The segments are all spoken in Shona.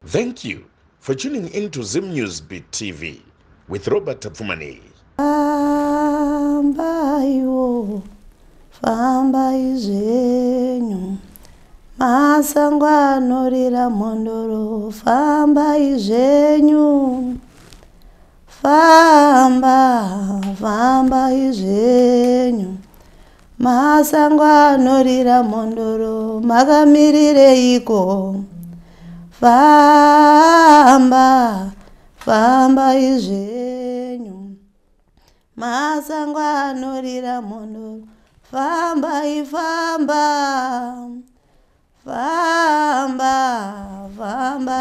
Thank you for tuning in to Zim News Beat TV with Robert Pfumani. Famba izvenyu masangwano rira mondoro famba izvenyu famba izvenyu masangwano rira mondoro makamireiko famba izvenyu masangwano rira mondoro famba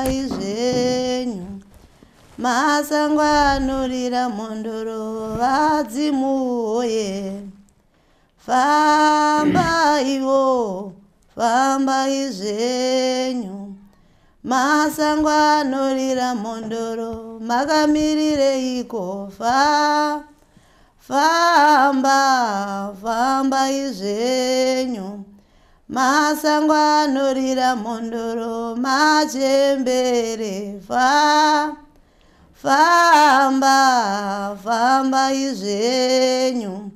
izvenyu masangwano rira mondoro vadzimuye famba izvenyu masangwano rira mondoro makamireiko famba izvenyu masangwano rira mondoro machembere famba izvenyu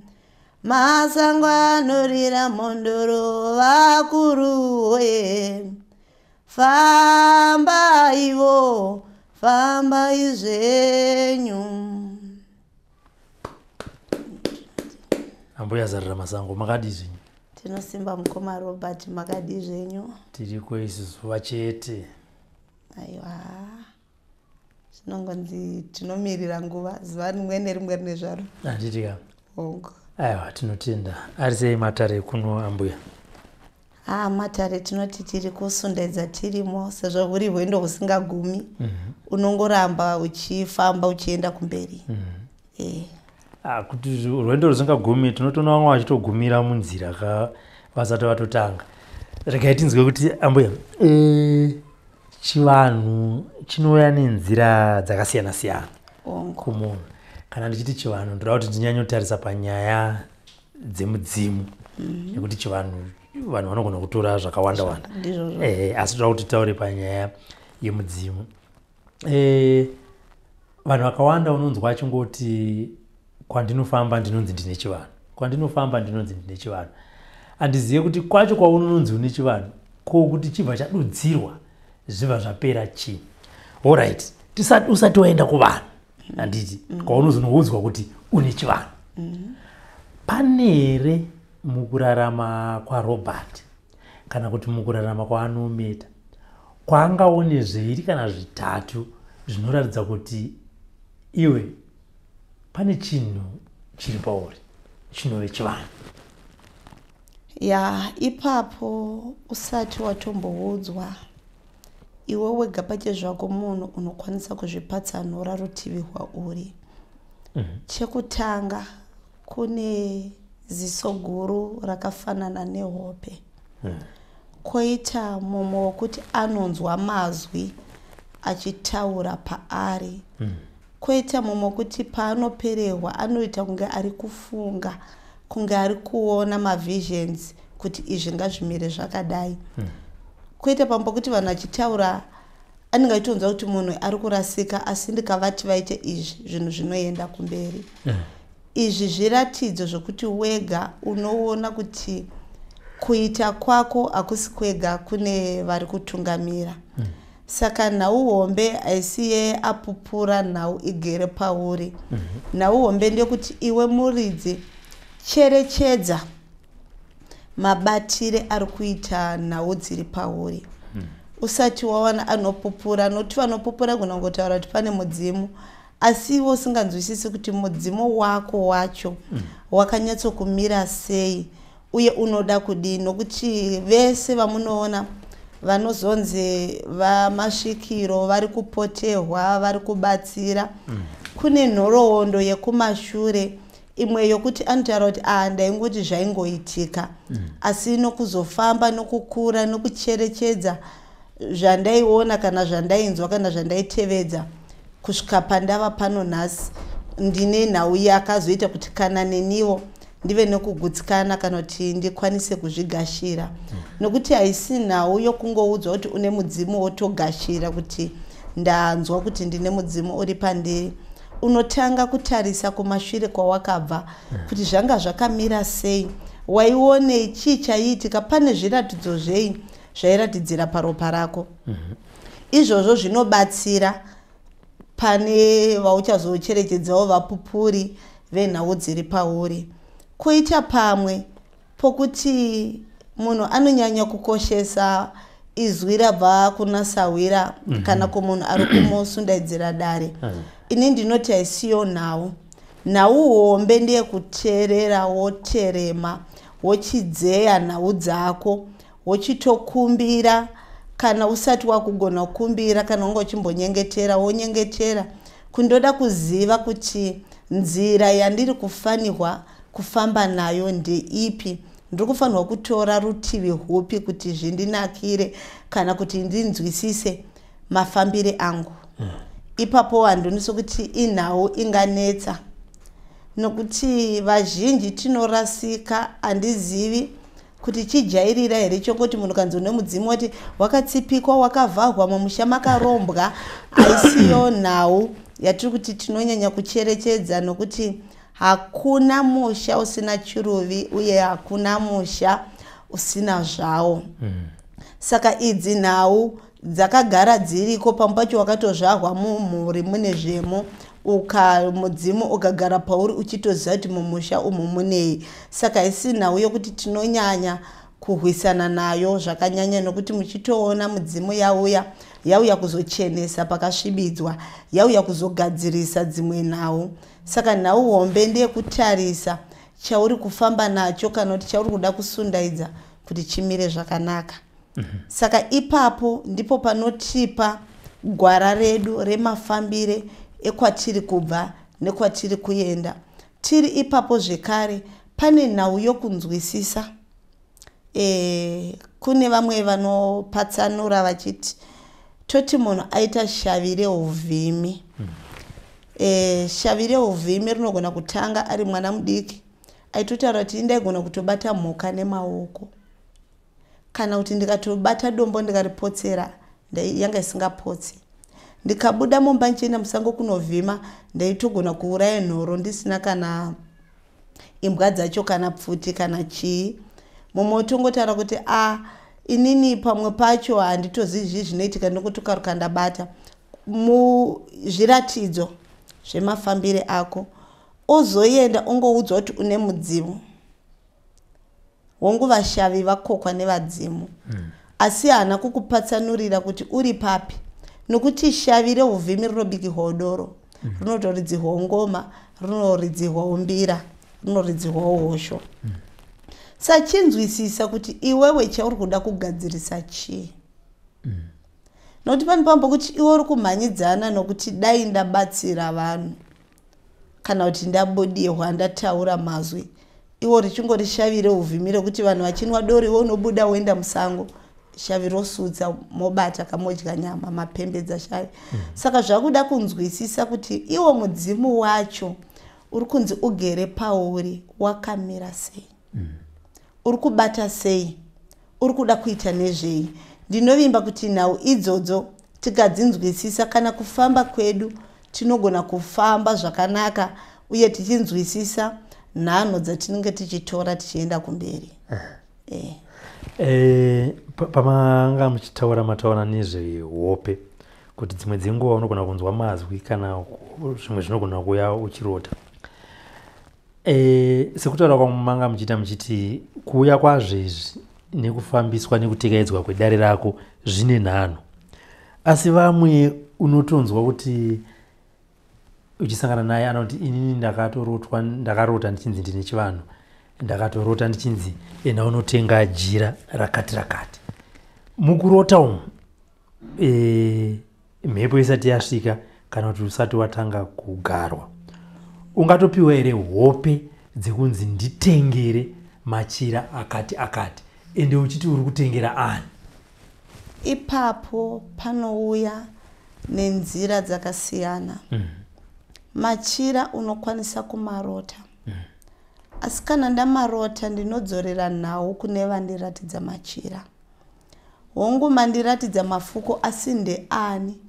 masangwano rira mondoro vakuruwe famba izvenyu. Ambuya zarira masango makadi zvenyu. Tinosimba mukoma Robert makadi zvenyu. Tiriko isusu vachete. Aiwa. Zvinongonzi tinomirira nguva zuva rimwe nerimwe rine zvaro. Handitika. Hongo. Aiwa tinotenda. Ari sei matare kuno ambuya? Matare tinoti tiri kusundedza tirimo sezvo huri hwendo husingagumi. Unongoramba uchifamba uchienda kumberi. Kuti rwendo rusingagumi tinotona vamwe vachitogumira munzira vasati vatotanga. Regai tinzwe kuti ambuya chivanhu chinouya nenzira dzakasiyana siyana kumunhu. Kana ndichiti chivanhu ndoda kuti ndinyanyotarisa panyaya dzemudzimu nekuti chivanhu vanhu vanogona kutora zvakawanda wanda. Asi toda kuti taure panyaya yemudzimu. Vanhu vakawanda unonzwa achingoti kwandinofamba ndinonzi ndine chivanhu. Kwandinofamba ndinonzi ndine chivanhu. Handizive kuti kwacho kwaunonzi une chivanhu ko kuti chibva chadudzirwa zvibva zvapera chii. Alright, usati waenda kuvanhu handiti kwaunozonoudzwa kuti une chivanhu. Pane here mukurarama kwaRobert kana kuti mukurarama kwaAnometa kwaangaone zviri kana zvitatu zvinoratidza kuti iwe pane chinhu chiri pauri chinove chivanhu? Ipapo usati watomboudzwa iwe wega pachezvako munhu unokwanisa kuzvipatsanura rutivi rwauri. Chekutanga kune ziso guru rakafanana nehope. Koita mumwe wokuti anonzwa mazwi achitaura paari. Koita mumwe wokuti paanoperehwa anoita kunge ari kufunga, kunge ari kuona mavisions kuti izvi ngazvimire zvakadai. Koita pamwe pokuti vanhu vachitaura anenge achitonzwa kuti munhu ari kurasika asi ndikavati vaite izvi zvinhu zvinoenda kumberi. Izvi zviratidzo zvokuti wega unoona kuti kuita kwako hakusi kwega kune vari kutungamira. Saka nhau hombe haisi yeapupura nhau igere pauri. Nhau hombe ndeyekuti iwe muridzi cherechedza mabatire ari kuita nhau dziri pauri. Usati wawana anopupura, nokuti vanopupura gona kungotaura kuti pane mudzimu asi iwe usinganzwisisi kuti mudzimu wako wacho wakanyatsokumira sei uye unoda kudini. Nokuti vese vamunoona vanozonzi vamasvikiro vari kupotehwa vari kubatsira kune nhoroondo yekumashure imwe yokuti anotaura kuti ndaingoti zvaingoitika asi nokuzofamba nokukura nokucherechedza zvandaiona kana zvandainzwa kana zvandaitevedza kusvika pandava pano nhasi ndine nhau yakazoita kuti kana neniwo ndive nekugutsikana kana kuti ndikwanise kuzvigashira nokuti haisi nhau yokungoudzwa kuti une mudzimu wotogashira kuti ndanzwa kuti ndine mudzimu uri pandiri. Unotanga kutarisa kumashure kwawakabva kuti zvanga zvakamira sei, waione chii chaiitika, pane zviratidzo zvei zvairatidzira paropa rako. Izvozvo zvinobatsira pane vauchazocherechedzawo vapupuri venhau dziri pauri. Kuita pamwe pokuti munhu anonyanya kukoshesa izwi rabva kuna sawira kana kumunhu ari kumusundaidzira dare. Ini ndinoti haisiyo nhau. Nhau hombe ndiye kuteerera woterema wochidzeya nhau dzako wochitokumbira kana usati wakugona kukumbira kana unga uchimbonyengetera wonyengetera kundoda kuziva kuti nzira yandiri kufanirwa kufamba nayo ndeipi, ndiri kufanirwa kutora rutivi hupi kuti zvindinakire kana kuti ndinzwisise mafambire angu. Ipapo handionisi kuti inhau inganetsa nokuti vazhinji tinorasika. Handizivi kuti chijairira here chokoti munhu kanzi une mudzimu wati wakatsipikwa wakavhagwa mumusha makarombwa. Haisiyo nhau yatiri kuti tinonyanya kucherechedza nokuti hakuna musha usina chiruvi uye hakuna musha usina zvawo. Saka idzi nhau dzakagara dziriko pamwe pacho wakatozvagwa mumhuri mune zvemo mudzimu ukagara pauri uchitoziva kuti mumusha umu munei. Saka haisi nhau yokuti tinonyanya kurwisana nayo zvakanyanya nokuti muchitoona mudzimu yauya kuzochenesa pakasvibidzwa, yauya kuzogadzirisa dzimwe nhau. Saka nhau hombe ndeye kutarisa chauri kufamba nacho kana kuti chauri kuda kusundaidza kuti chimire zvakanaka. Saka ipapo ndipo panotipa gwara redu remafambire ekwatiri kubva nekwatiri kuenda. Tiri ipapo zvekare pane nhau yokunzwisisa. Kune vamwe vanopatsanura vachiti toti munhu aita shavi reuvhimi. Shavi reuvhimi rinogona kutanga ari mwana mudiki aitotaura kuti ndaigona kutobata mhuka nemaoko kana kuti ndikatobata dombo ndikaripotsera yanga isingapotsi. Ndikabuda mumba nchienda musango kunovhima ndaitogona kuuraya nhoro ndisina kana imbwa dzacho kana pfuti kana chii. Mumwe utongotaura kuti inini pamwe pacho handitozivi zvinoitika nokuti ukaruka ndabata. Muzviratidzo zvemafambire ako ozoenda ongoudzwa kuti une mudzimu. Wonguva shavi vakokwa nevadzimu. Asi hana kukupatsanurira kuti uri papi. Nokuti shavi reuvhimi rinobikirwa doro, rinotoridzirwa ngoma, rinoridzirwa mbira, rinoridzirwa hosho. Sachinzwisisa kuti iwewe chauri kuda kugadzirisa chii. Nokuti pane pambo kuti iwe uri kumhanyidzana nokuti dai ndabatsira vanhu kana kuti ndabudirwa ndataura mazwi. Iwo richingori shavi reuvhimi rekuti vanhu vachinwa doro iwe unobuda woenda musango. Shavi rosudza mobata kamodya nyama mapembedza shavi. Saka zvakuda kunzwisisa kuti iwo mudzimu wacho uri kunzi ugere pauri wakamira sei. Uri kubata sei, uri kuda kuita nezvei. Ndinovimba kuti nhau idzodzo tikadzinzwisisa kana kufamba kwedu tinogona kufamba zvakanaka uye tichinzwisisa nhano dzatinenge tichitora tichienda kumberi. Pamanga muchitaura mataura nezvehope kuti dzimwe dzenguva unogona kunzwa mazwi kana zvimwe zvinogona kuuya uchirota. Sekutaura kwamanga muchiita muchiti kuuya kwazvezvi nekufambiswa nekutekedzwa kwedare rako zvine nhano. Asi vamwe unotonzwa kuti uchisangana naye anoti inini ndakarota ndichinzi ndine chivanhu, ndakatorota ndichinzi ena unotenga jira rakati rakati. Mukurota umu mhepo isati yasvika kana kuti usati watanga kugarwa, ungatopiwa here hope dzekunzi nditengere machira akati akati ende uchiti uri kutengera ani? Ipapo panouya nenzira dzakasiyana. Machira unokwanisa kumarota. asi kana ndamarota ndinodzorera nhau kune vandiratidza machira. Hongu mandiratidza mafuko asi ndeani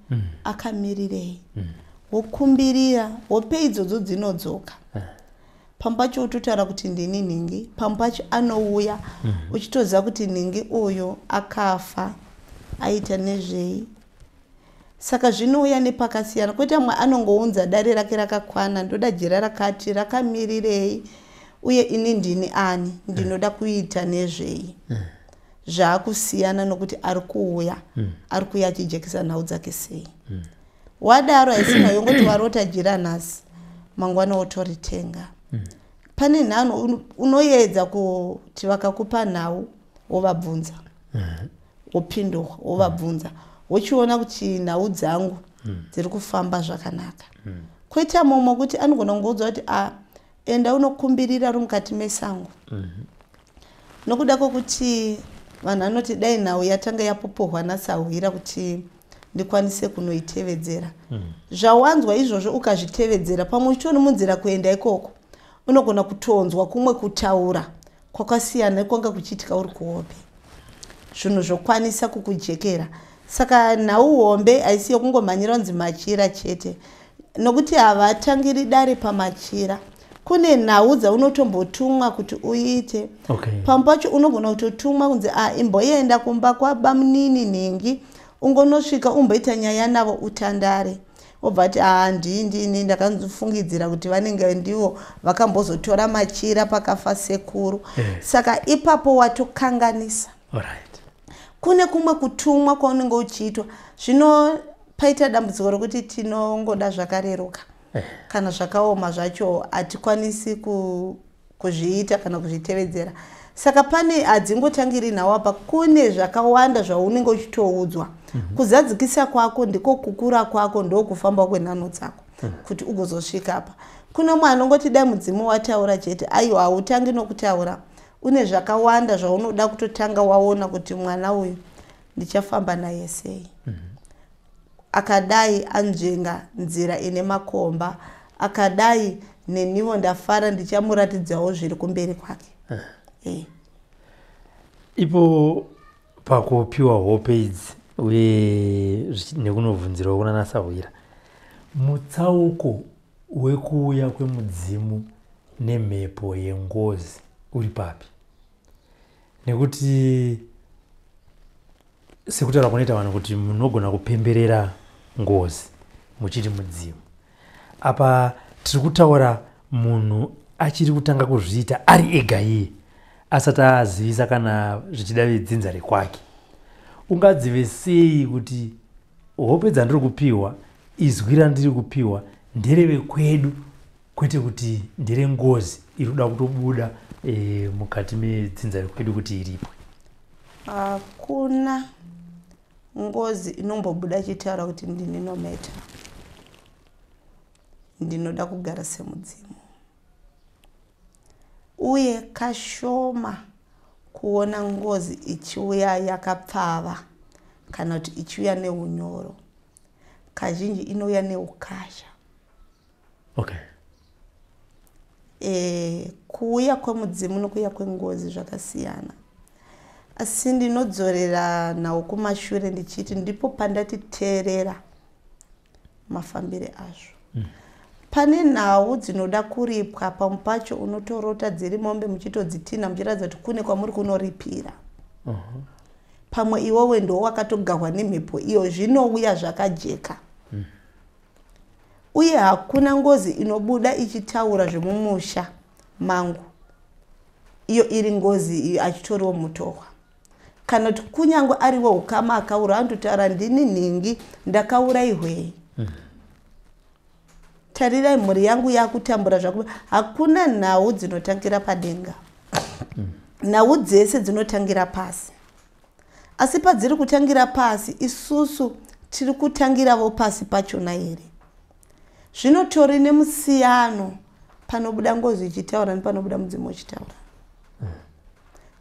akamirirei. Wokumbirira wope idzodzo dzinodzoka. Pampacho utotaura kuti ndini ningi, pampacho anouya uchitoziva kuti ningi uyu akafa aita nezvei. Saka zvinouya nepakasiyana. Kwete mwe anongounza dare rake rakakwana, ndoda jira rakati rakamirirei uye ini ndini ani ndinoda kuita nezvei. Zvaakusiyana nokuti ari kuuya ari kuuya achijekesa nhau dzake sei. Wadaro haisina yongoti warota jira nhasi mangwana wotoritenga. Pane nhano unoedza kuti vakakupa nhau wovabvunza. Wopindurwa wovabvunza. Wochiona kuti nhau dzangu dziri kufamba zvakanaka. Kwete momo kuti anogona kungoudza kuti enda unokumbirira uri mukati mesango. Nokuda kwokuti vanhu vanoti dai nhau yatanga yapoporwa nasahwira kuti ndikwanise kunoitevedzera. Zvawanzwa izvozvo ukazvitevedzera pamwe uchitori munzira kuenda ikoko unogona kutonzwa kumwe kutaura kwakasiyana kwanga kuchiitika uri kuhope. Zvinhu zvokwanisa kukujekera. Saka nhau hombe haisi yokungomhanyira kunzi machira chete. Nokuti havatangiri dare pamachira. Kune nhau dzaunotombotumwa kuti uite. Pampacho unogona kutotumwa kunzi imboenda kumba kwabamunini ningi ungonosvika umboita nyaya navo utandare. Obva ati ndini ndakanzofungidzira kuti vanenge ndivo vakambozotora machira pakafa sekuru. Saka ipapo watokanganisa. Kune kumwe kutumwa kwaunenge uchiitwa zvino paita dambudziko rokuti tinongoda zvakareruka. Kana zvakaoma zvacho hatikwanisi kuzviita kana kuzvitevedzera. Saka pane hadzingotangiri nhau apa, kune zvakawanda zvaunenge uchitoudzwa. Kuzadzikisa kwako ndiko kukura kwako ndokufamba kwenhano dzako kuti ugozosvika apa. Kuna mumwe anongoti dai mudzimu wataura chete, aiwa hautangi nokutaura. Une zvakawanda zvaunoda kutotanga waona kuti mwana uyu ndichafamba naye sei. Akadai anzvenga nzira ine makomba, akadai neniwo ndafara ndichamuratidzawo zviri kumberi kwake. Ipo pakupiwa hope idzi uye nekunovhunzirawo kuna nasahwira, mutsauko wekuuya kwemudzimu nemhepo yengozi uri papi? Nekuti sekutaura kunoita vanhu kuti munogona kupemberera ngozi muchiti mudzimu. Apa tiri kutaura munhu achiri kutanga kuzviita ari ega iye asati azivisa kana zvichida vedzinza rekwake. Ungadzive sei kuti hope dzandiri kupiwa, izwi randiri kupiwa ndereve kwedu kwete kuti ndere ngozi iri kuda kutobuda mukati medzinza rekwedu kuti iripo? Hakuna ngozi inombobuda ichitaura kuti ndininometa, ndinoda kugara semudzimu. Uye kashoma kuona ngozi ichiuya yakapfava kana kuti ichiuya neunyoro. Kazhinji inouya neukasha. Kuuya kwemudzimu nokuuya kwengozi zvakasiyana. Asi ndinodzorera nhau kumashure ndichiti ndipo pandatiteerera mafambire azvo. Pane nhau dzinoda kuripwa, pamwe pacho unotorota dziri mombe muchitodzitina muchiratidza kuti kune kwamuri kunoripira. Pamwe iwewe ndo wakatogarwa nemhepo iyo, zvinouya zvakajeka. Uye hakuna ngozi inobuda ichitaura zvemumusha mangu iyo iri ngozi iyo achitoriwo mutorwa. Kana kuti kunyangwe ariwe ukama akaura anototaura ndini ningi ndakauraihwei. Tarirai mhuri yangu yakutambura zvakuba. Hakuna nhau dzinotangira padenga. Nhau dzese dzinotangira pasi. Asi padziri kutangira pasi, isusu tiri kutangiravo pasi pachona here. Zvinotori nemusiyano panobuda ngozi ichitaura nepanobuda mudzimu uchitaura.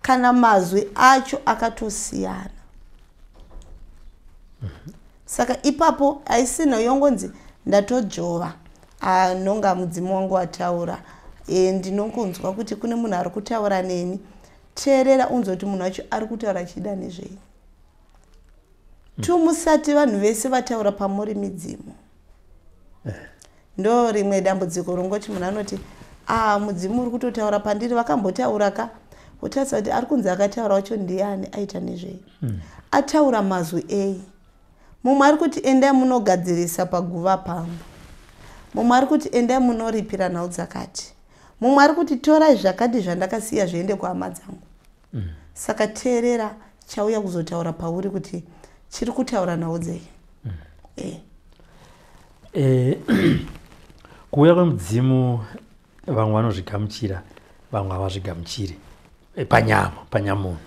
Kana mazwi acho akatosiyana. Saka ipapo haisina yongonzi ndatojova nonga mudzimu wangu wataura ndinongonzwa kuti kune munhu ari kutaura neni, teerera unzwa kuti munhu wacho ari kutaura chida nezvei. Tumusati vanhu vese vataura pamuri midzimu. Ndo rimwe dambudziko ringoti munhu anoti mudzimu uri kutotaura pandiri, vakambotaura ka, wotaridza kuti ari kunzi akataura wacho ndiani, aita nezvei. Ataura mazwi ei. Mumwe ari kuti endai munogadzirisa paguva pangu, mumwe ari kuti endai munoripira nhau dzakati, mumwe ari kuti torai zvakati zvandakasiya zviende kuhama dzangu. Saka teerera chauya kuzotaura pauri kuti chiri kutaura nhau dzei. Kuuya kwemudzimu vamwe vanozvigamuchira, vamwe havazvigamuchiri panyamunhu.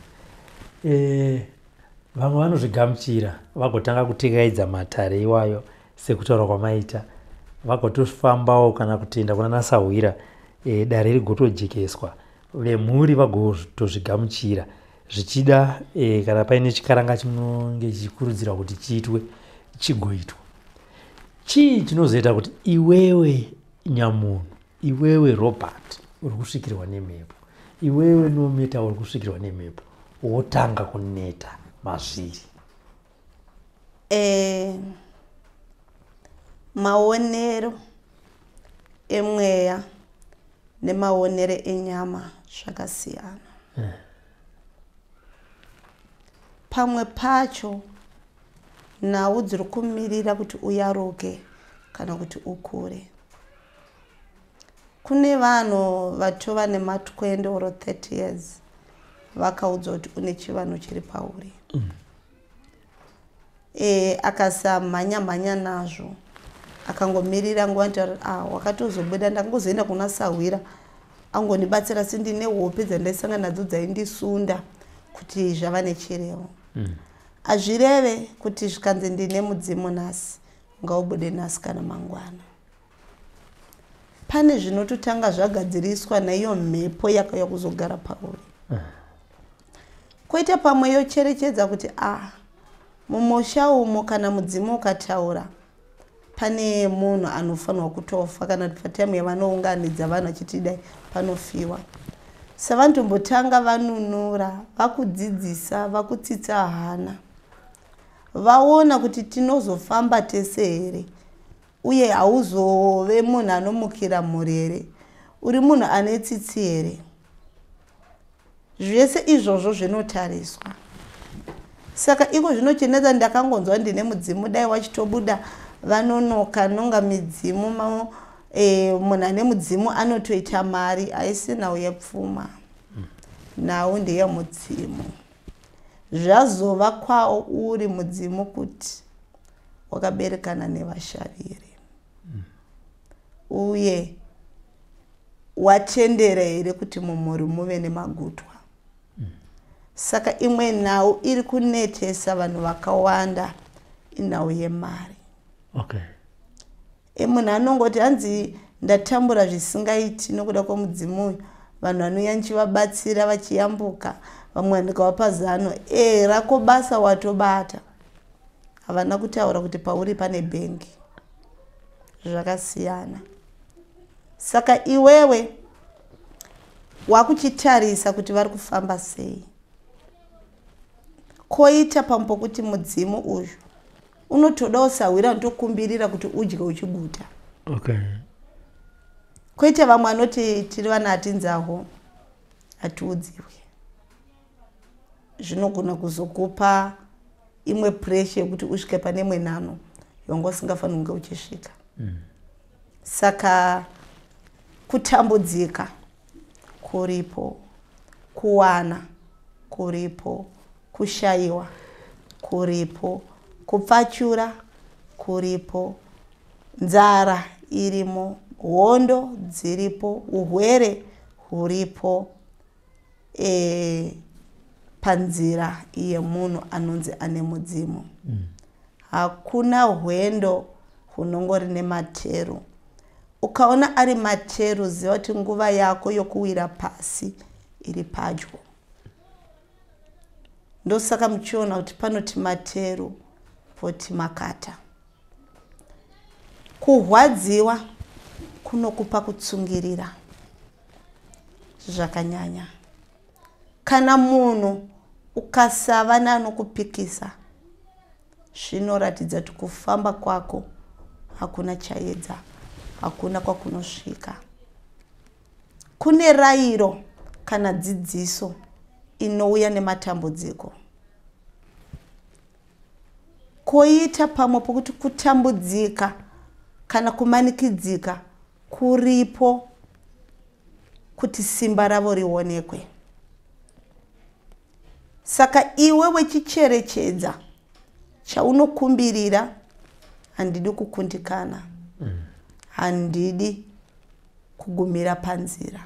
Vamwe vanozvigamuchira vagotanga kutekaidza matare iwayo sekutaura kwamaita, vagotofambawo kana kutenda kuna nasahwira, dare rigotojekeswa, vemhuri vagotozvigamuchira zvichida kana paine chikaranga chinonge chichikurudzirwa kuti chiitwe chigoitwa. Chii chinozoita kuti iwewe nyamunhu, iwewe Robert uri kusvikirwa nemhepo, iwewe Nometa uri kusvikirwa nemhepo, wotanga kuneta mazviri? Maonero emweya nemaonero enyama zvakasiyana. Pamwe pacho nhau dziri kumirira kuti uyaruke kana kuti ukure. Kune vanhu vatova nema20 or 30 years vakaudzwa kuti une chivanhu chiri pauri. Akasamhanya nazvo, akangomirira nguva ntaura wakatozobuda, ndangozoenda kuna Sahwira angonibatsira sindine hope dzandaisangana nadzo dzaindisunda kuti zvava nechirevo. Azvireve kuti zvikanzi ndine mudzimu nhasi ngaubude nhasi kana mangwana. Pane zvinototanga zvagadziriswa naiyo mhepo yakauya kuzogara pauri. Koita pamwe yocherechedza kuti mumusha umo kana mudzimu ukataura pane munhu anofanirwa kutofa, kana pataimu yavanounganidza vanhu achiti dai panofiwa. Savanotombotanga vanunura, vakudzidzisa, vakutsitsa hana, vaona kuti tinozofamba tese here, uye hauzove munhu anomukira mhuri here, uri munhu ane tsitsi here. Zvese izvozvo zvinotariswa. Saka iko zvinochenedza ndakangonzwa ndine mudzimu, dai wachitobuda vanonoka nonga midzimu, munhu ane mudzimu anotoita mari, haisi nhau yepfuma, nhau ndeyemudzimu. Zvazova kwao uri mudzimu kuti wakaberekana nevashaviri, uye watendera here kuti mumhuri muve nemagutwa. Saka imwe nhau iri kunetesa vanhu vakawanda inhau yemari. Munhu anongoti hanzi ndatambura zvisingaiti nokuda kwemudzimu uyu, vanhu vanouya nichivabatsira vachiyambuka, vamwe ndikavapa zano, rako basa watobata. Havana kutaura kuti pauri pane bhengi. Zvakasiyana. Saka iwewe wakuchitarisa kuti vari kufamba sei. Koita pambo kuti mudzimu uyu unotodawo Sahwira anotokumbirira kuti udye uchiguta. Koita vamwe anoti tiri vana hatinzaho, hatiudziwe. Zvinogona kuzokupa imwe pressure yekuti usvike pane imwe nhano yongo usingafaniri kunge uchisvika. Saka kutambudzika kuripo, kuwana kuripo, kushayiwa kuripo, kupfachura kuripo, nzara irimo, hondo dziripo, uhwere huripo, panzira yemunhu anonzi ane mudzimu. Hakuna hwendo hunongori nematero. Ukaona ari matero, ziva kuti nguva yako yokuwira pasi iri padyo. Ndosaka muchiona kuti panoti matero poti makata. Kuhwadziwa kunokupa kutsungirira. zvakanyanya. Kana munhu ukasava neanokupikisa, zvinoratidza kuti kufamba kwako hakuna chaedza, hakuna kwakunosvika. Kune rayiro kana dzidziso inouya nematambudziko. Koita pamwe pokuti kutambudzika kana kumanikidzika kuripo kuti simba ravo rionekwe. Saka iwe wechicherechedza chaunokumbirira, handidi kukundikana, handidi kugumira panzira.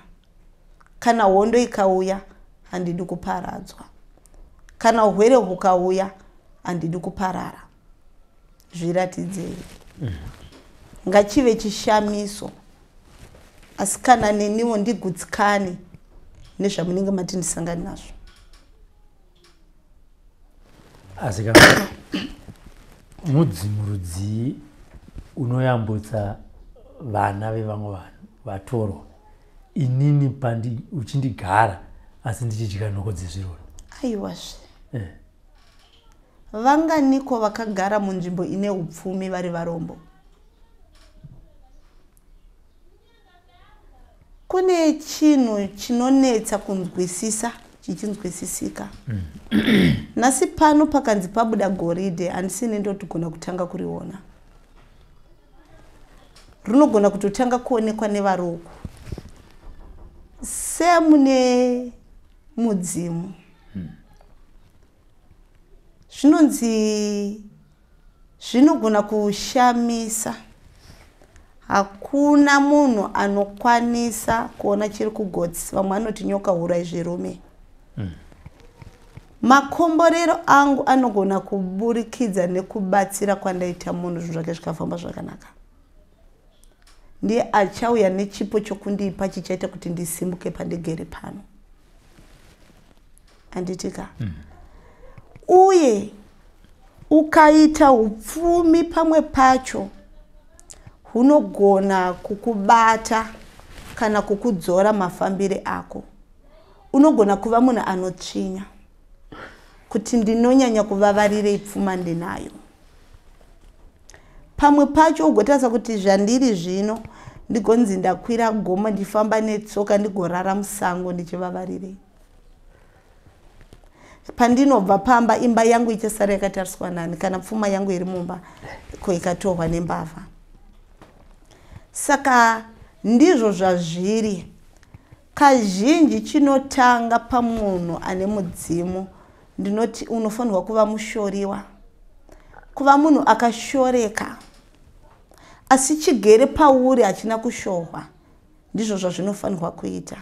Kana hondo ikauya, handidi kuparadzwa. Kana urwere hukauya, handidi kuparara. Zviratidzei. Ngachive chishamiso. Asi kana neniwo ndigutsikane nezvamunenge matindisangana nazvo. Asi kana mudzimurudzi unoyambutsa vana vevamwe vanhu vatorwa, inini uchindigara asi ndichidya nhoko dzezvironda. Aiwazve. Vanganiko vakagara munzvimbo ine upfumi vari varombo? Kune chinhu chinonetsa kunzwisisa chichinzwisisika. Nasi pano pakanzi pabuda goridhe, handisini ndotogona kutanga kuriona. Runogona kutotanga kuonekwa nevaruku. Semune mudzimu. Zvinonzi zvinogona kushamisa. Hakuna munhu anokwanisa kuona chiri kugotsi. Vamwe vanoti nyoka hurai zvirume. Makomborero angu anogona kuburikidza nekubatsira kwandaita munhu zvinhu zvake zvikafamba zvakanaka. Ndiye achauya nechipo chokundipa chichaita kuti ndisimbuke pandigere pano. Anditika. Uye ukaita upfumi pamwe pacho, hunogona kukubata kana kukudzora mafambire ako. Unogona kuva munhu anotsvinya kuti ndinonyanya kuvavarire pfuma ndinayo. Pamwe pacho ugotaridza kuti zvandiri zvino ndigonzi ndakwira gomo ndifamba netsoka ndigorara musango ndichivavarire. Pandinobva pamba imba yangu ichasara yakatariswa nani kana pfuma yangu iri mumba ko ikatorwa nembavha. Saka ndizvo zvazviri. Kazhinji chinotanga pamunhu ane mudzimu. Ndinoti unofanirwa kuva mushoriwa. Kuva munhu akashoreka. Asi chigere pauri hachina kushohwa. Ndizvo zvazvinofanirwa kuita.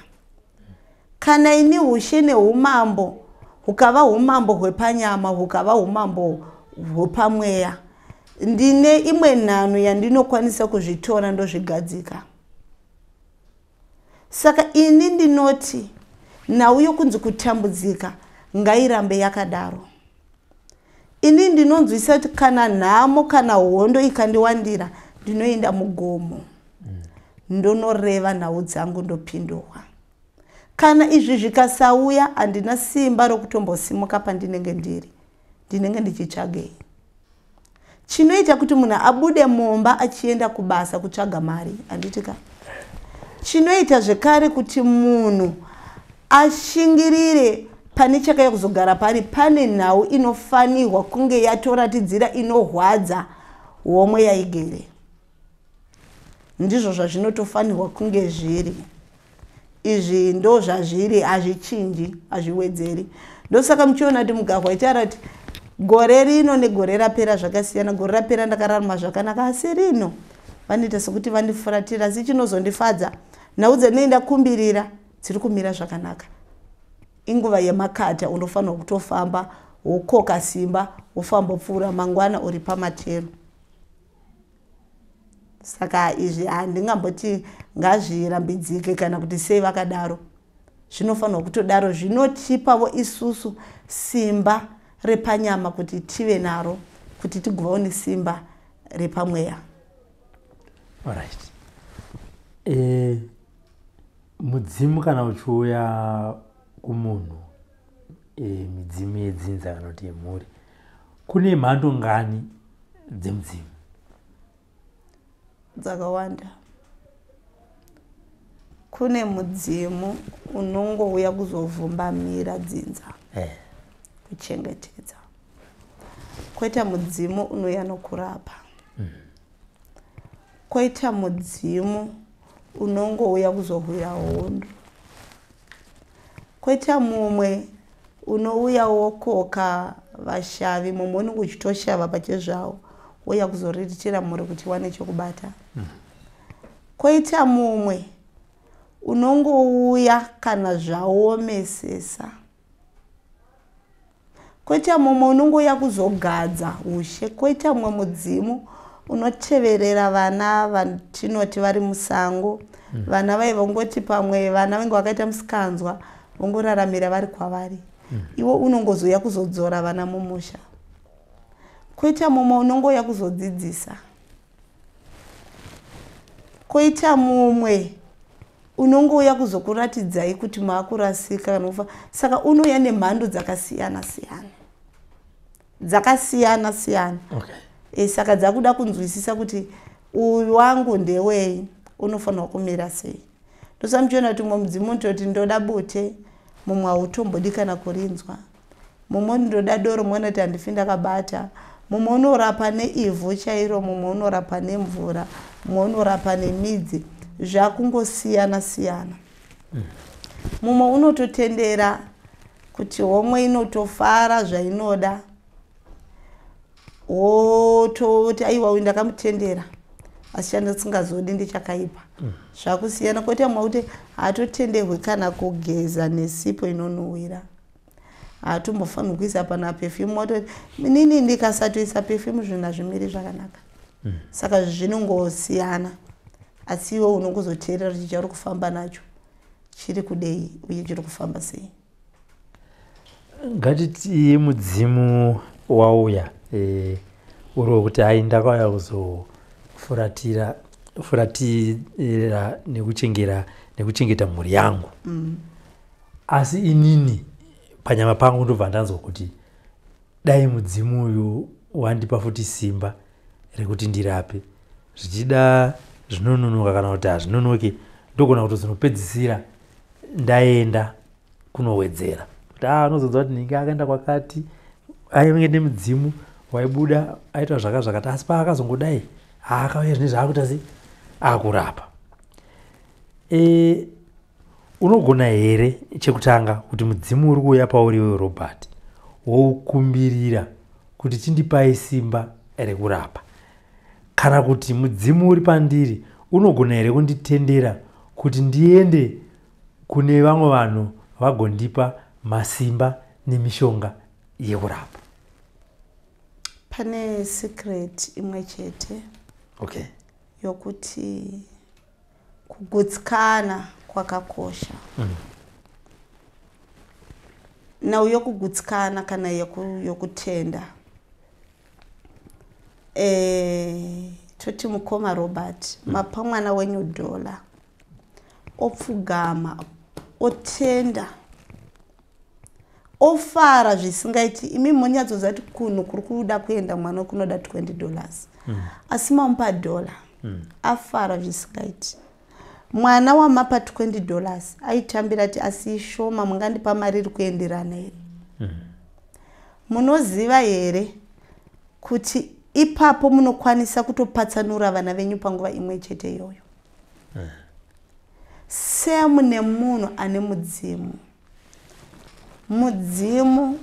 Kana ini ushe neumambo, hukava umambo hwepanyama, hukava umambo hwepamweya, ndine imwe nhano yandinokwanisa kuzvitora ndozvigadzika. Saka ini ndinoti nhau yokunzi kutambudzika ngairambe yakadaro. Ini ndinonzwisa kuti kana nhamo kana hondo ikandiwandira ndinoenda mugomo. Ndonoreva nhau dzangu ndopindurwa. Kana izvi zvikasauya handina simba rokutombosimuka pandinenge ndiri. Ndinenge ndichitsvagei. Chinoita kuti munhu abude mumba achienda kubasa kutsvaga mari, handitika. Chinoita zvekare kuti munhu ashingirire pane chakaya kuzogara pane nhau inofanirwa kunge yatoratidzira inorwadza homwe yaigere. Ndizvo zvazvinotofanirwa kunge zviri. Izvi ndo zvazviri, hazvichinji, hazviwedzeri. Ndosaka muchiona kuti mugahwa itarati gore rino negore rapera zvakasiyana. Gore rapera ndakararama zvakanaka, asi rino vanoita sokuti vandifuratira. Asi chinozondifadza nhau dzandinenda kumbirira dziri kumira zvakanaka. Inguva yemakata unofanirwa kutofamba wokoka simba wofamba upfuura mangwana uri pamatero. Saka izvi handingamboti ngazvirambidzike kana kuti sei vakadaro. Zvinofanirwa kutodaro, zvinotipawo isusu simba repanyama kuti tive naro, kuti tigovawo nesimba repamweya. Alright. mudzimu kana uchiuya kumunhu midzimu yedzinza kana kuti yemhuri kune mhando ngani dzemudzimu? Dzakawanda. Kune mudzimu unongouya kuzovhumbamira dzinza kuchengetedza. Koita mudzimu unouya nokurapa. Koita mudzimu unongouya kuzohwira hondo. Koita mumwe unouya wokoka vashavi, mumwe unenge uchitoshava pachezvawo uya kuzoriritira mhuri kuti wane chokubata. Koita mumwe unongouya kana zvaomesesa. Koita mumwe unongouya kuzogadza ushe. Koita mumwe mudzimu unoteverera vana vatinoti vari musango. Vana vai vongoti pamwe vana vange vakaita musikanzwa vongoraramira vari kwavari. Iwo unongozoya kuzodzora vana mumusha. Koita mumwe unongouya kuzodzidzisa. Koita mumwe unongouya kuzokuratidzai kuti maakurasika kana kufa. Saka unouya nemhando dzakasiyana siyana. Dzakasiyana siyana. Saka dzakuda kunzwisisa kuti uyu wangu ndewei, unofanirwa kumira sei. Ndosamuchiona kuti mumwe mudzimu unototi ndoda bute, mumwe hautombodi kana kurinzwa. Mumwe ndoda doro, mumwe unoti handifi ndakabata. Mumwe unorapa neivhu chairo, mumwe unorapa nemvura, mumwe unorapa nemidzi. Zvakungosiyana siyana. Mumwe unototendera kuti homwe inotofara zvainoda. Wototi aiwa uyu ndakamutendera asi chandisingazodi ndichakaipa. Zvakusiyana. Koita mumwe kuti haatotenderwi kana kugeza nesipo inonhuhwira. Haatombofanirwi kuisa pana perfume. Mototi nini ndikasatoisa perfume zvinhu hazvimiri zvakanaka. Saka zvinongosiyana. Asi iwe unongozoteerera kuti chauri kufamba nacho chiri kudei uye chiri kufamba sei. Ngatiti mudzimu wauya uri wekuti hai ndakauya kuzofuratira nekuchengeta mhuri yangu. Asi inini panyama pangu ndobva ndanzwa kuti dai mudzimu uyu wandipa futi simba rekuti ndirape. Zvichida zvinononoka kana kuti hazvinonoki, ndogona kutozonopedzisira ndaenda kunowedzera. Kuti unozonzwa kuti ninge akaenda kwakati, ainge nemudzimu waibuda aita zvakazvakati, asi paakazongodai akauya zvine zvaakuita sei akurapa. Unogona here chekutanga kuti mudzimu uri kuuya pauri iwe Robert woukumbirira kuti chindipai simba rekurapa, kana kuti mudzimu uri pandiri unogona here kunditendera kuti ndiende kune vamwe vanhu vagondipa masimba nemishonga yekurapa? Pane secret imwe chete yokuti kugutsikana kwakakosha. Nhau yokugutsikana kana yokutenda. Toti mukoma Robert mapa mwana wenyu $1 opfugama otenda ofara zvisingaiti. Imi monyadzoziva kuti kunhu kuri kuda kuenda mwana kunoda $20 asi mamupa $1 afara zvisingaiti. Mwana wamapa $20 aitambira ati asi shoma mungandipa mari iri kuenderana here. Munoziva here kuti ipapo munokwanisa kutopatsanura vana venyu panguva imwe chete iyoyo. Same nemunhu ane mudzimu. Mudzimu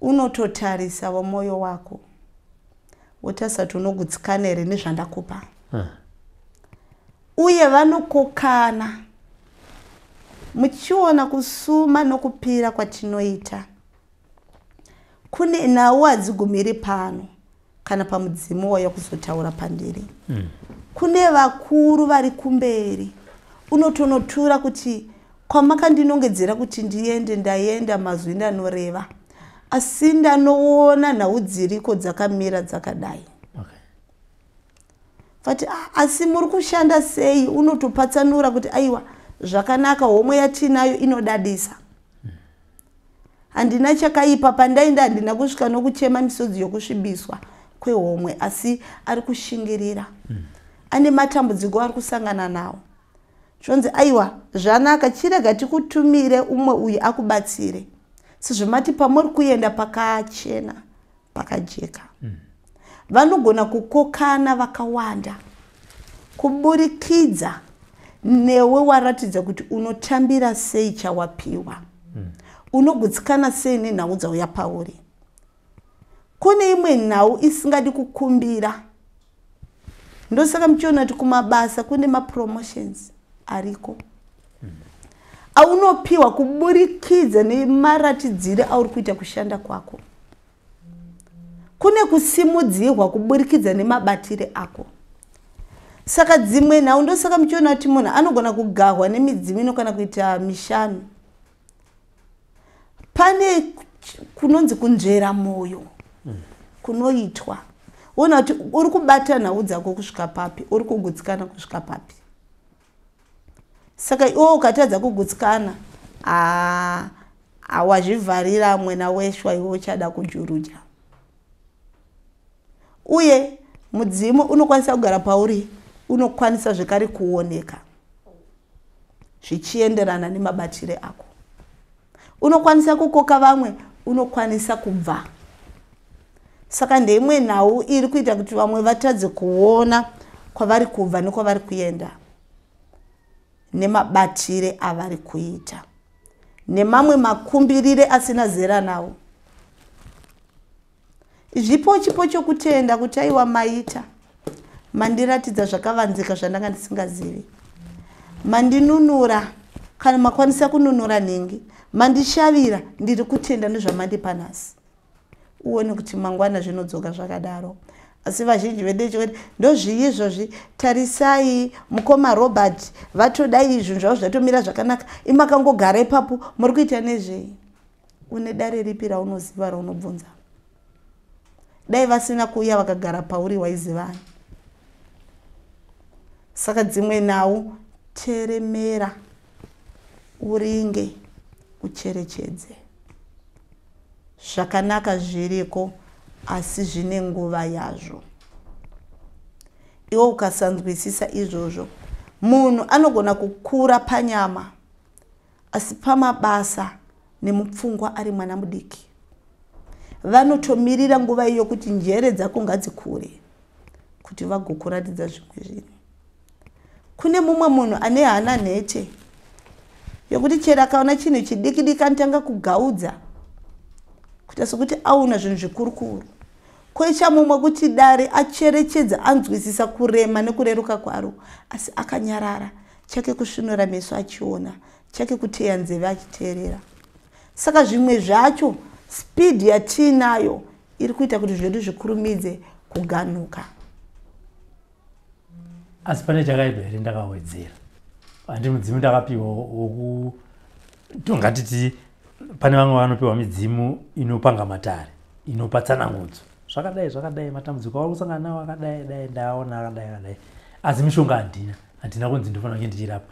unototarisa mwoyo wako wotasati unogutsikana here nezvandakupa. Uye vanokokana muchiona kusuma nokupira kwatinoita. Kune nhau hadzigumiri pano kana pamudzimu wauya kuzotaura pandiri. Kune vakuru vari kumberi unotonotura kuti kwamakandinongedzera kuti ndiende ndaenda mazwi ndanoreva, asi ndanoona nhau dziriko dzakamira dzakadai. vati asi muri kushanda sei, unotopatsanura kuti aiwa zvakanaka, homwe yatinayo inodadisa. Handina chakaipa, pandaenda handina kusvika nokuchema misodzi yokusvibiswa kwehomwe, asi ari kushingirira. Ane matambudziko ari kusangana nawo. Zvonzi aiwa zvanaka, chirega tikutumire umwe uyu akubatsire. Sezvomati pamuri kuenda pakachena, pakajeka. Vanogona kukokana vakawanda kuburikidza newe waratidza kuti unotambira sei chawapiwa. Unogutsikana sei nenhau dzauya pauri. Kune imwe nhau isingadi kukumbira. Ndosaka muchiona kuti kumabasa kune mapromotions ariko. Aunopiwa kuburikidza nemaratidzire auri kuita kushanda kwako. Kune kusimudzirwa kuburikidza nemabatire ako. Saka dzimwe nhau ndosaka muchiona kuti munhu anogona kugahwa nemidzimu inokana kuita mishanu. Pane kunonzi kunzvera moyo kunoitwa. Wona kuti uri kubata nhau dzako kusvika papi, uri kugutsikana kusvika papi. Saka iwo ukatadza kugutsikana, wazvivharira mwena weshwa, iwo uchada kujuruja. Uye mudzimu unokwanisa kugara pauri, unokwanisa zvekare kuoneka zvichienderana nemabatire ako. Unokwanisa kukoka vamwe, unokwanisa kubva. Saka ndeimwe nhau iri kuita kuti vamwe vatadze kuona kwavari kubva nekwavari kuenda, nemabatire avari kuita, nemamwe makumbirire asina zera nawo. Zvipo chipo chokutenda kuti aiwa maita, mandiratidza zvakavanzika zvandanga ndisingazivi, mandinunura kana makwanisa kununura nhingi, mandishavira, ndiri kutenda nezvamandipa nhasi. Uone kuti mangwana zvinodzoka zvakadaro. Asi vazhinji vedechoti ndozviizvozvi, tarisai mukoma Robert vatodai izvo zvavo zvatomira zvakanaka, imakangogara ipapo muri kuita nezvei? Une dare ripi raunoziva raunobvunza? Dai vasina kuuya vakagara pauri waizivani. Saka dzimwe nhau teremera, uringe, ucherechedze. Zvakanaka zviriko, asi zvine nguva yazvo. Iwo ukasanzwisisa izvozvo, munhu anogona kukura panyama, asi pamabasa nemupfungwa ari mwana mudiki. Vanotomirira nguva iyo kuti njere dzako ngadzikure, kuti vagokuratidza zvimwe zvinhu. Kune mumwe munhu ane hana nhete yokuti chero akaona chinhu chidiki-diki anotanga kugaudza kuita sokuti auna zvinhu zvikurukuru. Koicha mumwe kuti dare acherechedza, anzwisisa kurema nekureruka kwaro, asi akanyarara, chake kusvinura meso achiona, chake kuteya nzeve achiteerera. Saka zvimwe zvacho speed yatinayo iri kuita kuti zvedu zvikurumidze kuganuka. Asi pane chakaipa here ndakawedzera. Handi mudzimu ndakapiwa woku, tongatiti pane vamwe vanopiwa midzimu inopanga matare, inopa tsanangudzo. Zvakadai matambudziko auri kusangana nawo akadai, ndaona akadai. Asi mishonga handina kunzi ndofana kunge ndichirapa.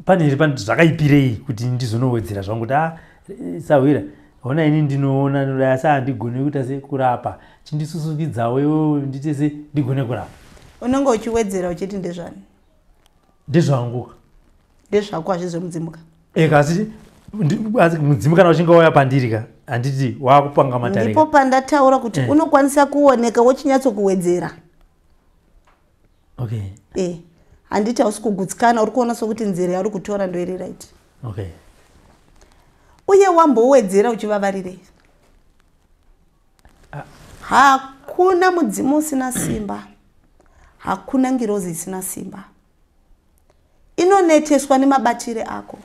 Pane zvakaipirei kuti ndizonowedzera zvangu kuti Sawira, ona ini ndinoona asi handigoni kuita sekurapa. Chindisusukidzawo iwewe nditi se ndigone kurapa. Unenge uchiwedzera uchiti ndezvani? Ndezvangu. Ndezvako hazvizomudzimuka. Asi mudzimu kana uchinge wauya pandiri ka, handiti wakupanga matare. Ndipo pandataura kuti unokwanisa kuoneka wochinyatsokuwedzera. Okay. Handiti hausi kugutsikana, uri kuona sokuti nzira yauri kutora ndo iri right. Okay. Uye wambowedzera uchivavarirei? Hakuna mudzimu usina simba, hakuna ngirozi isina simba. Inoneteswa nemabatire ako.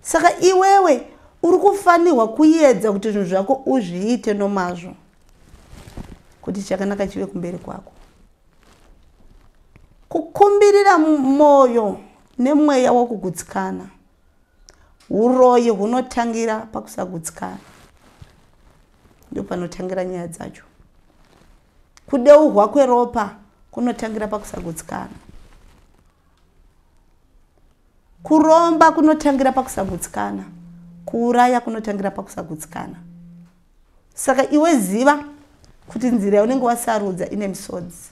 Saka iwewe uri kufanirwa kuedza kuti zvinhu zvako uzviite nomazvo, kuti chakanaka chive kumberi kwako. Kukumbirira moyo nemweya wokugutsikana, uroyi hunotangira pakusagutsikana. Ndipo panotangira nyaya dzacho. Kudeuhwa kweropa kunotangira pakusagutsikana. Kuromba kunotangira pakusagutsikana. Kuuraya kunotangira pakusagutsikana. Saka iwe ziva kuti nzira yaunenge wasarudza ine misodzi.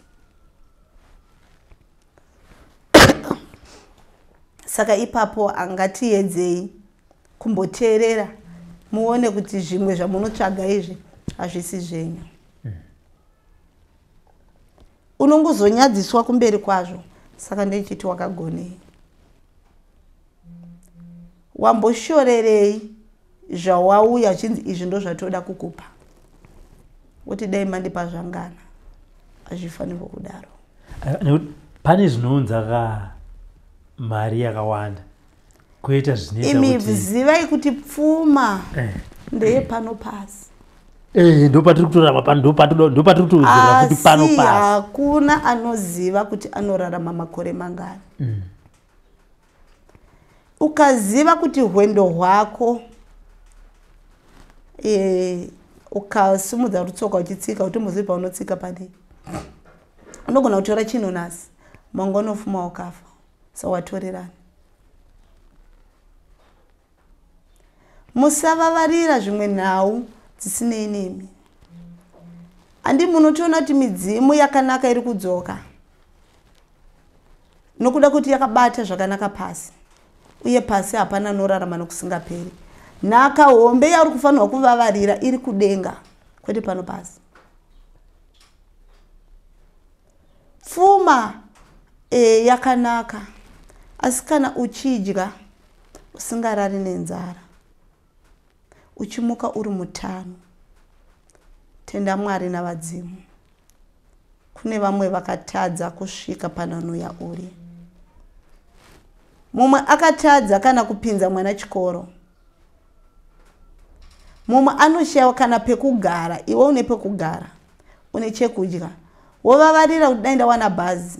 Saka ipapo angatiedzei kumboteerera muone kuti zvimwe zvamunotsvaga izvi hazvisi zvenyu. Unongozonyadziswa kumberi kwazvo. Saka ndechiti wakagonei. Wamboshorerei zvawauya uchinzi izvi ndo zvatoda kukupa. Kuti dai mandipa zvangana. Hazvifaniri kudaro. Pane zvinonzaka mari yakawanda. Kuita zvinoita kuti zivai kuti pfuma ndeye pano pasi. Ndo patiri kutorarama pano, ndo patiri kutoziva kuti pano pasi. Hakuna anoziva kuti anorarama makore mangani. Ukaziva kuti hwendo hwako ukasumudza rutsoka uchitsika kuti muziva unotsika pane. Unogona kutora chinhu nhasi, mangwana ufuma wakafa. Sawatorerani. Musavavarira zvimwe nhau dzisinei nemi. Andi munotoona kuti midzimu yakanaka iri kudzoka. Nokuda kuti yakabata zvakanaka pasi. Uye pasi hapana norarama nokusingaperi. Nhaka hombe yauri kufanirwa kuvavarira iri kudenga, kwete pano pasi. Pfuma yakanaka. Asi kana uchidya usingarari nenzara, uchimuka uri mutano, tenda Mwari navadzimu. Kune vamwe vakatadza kusvika pananoya uri. Mumwe akatadza kana kupinza mwana chikoro. Mumwe anoshayiwa kana pekugara, iwe une pekugara, une chekudya. Wovavarira kuti dai ndawana bhazi.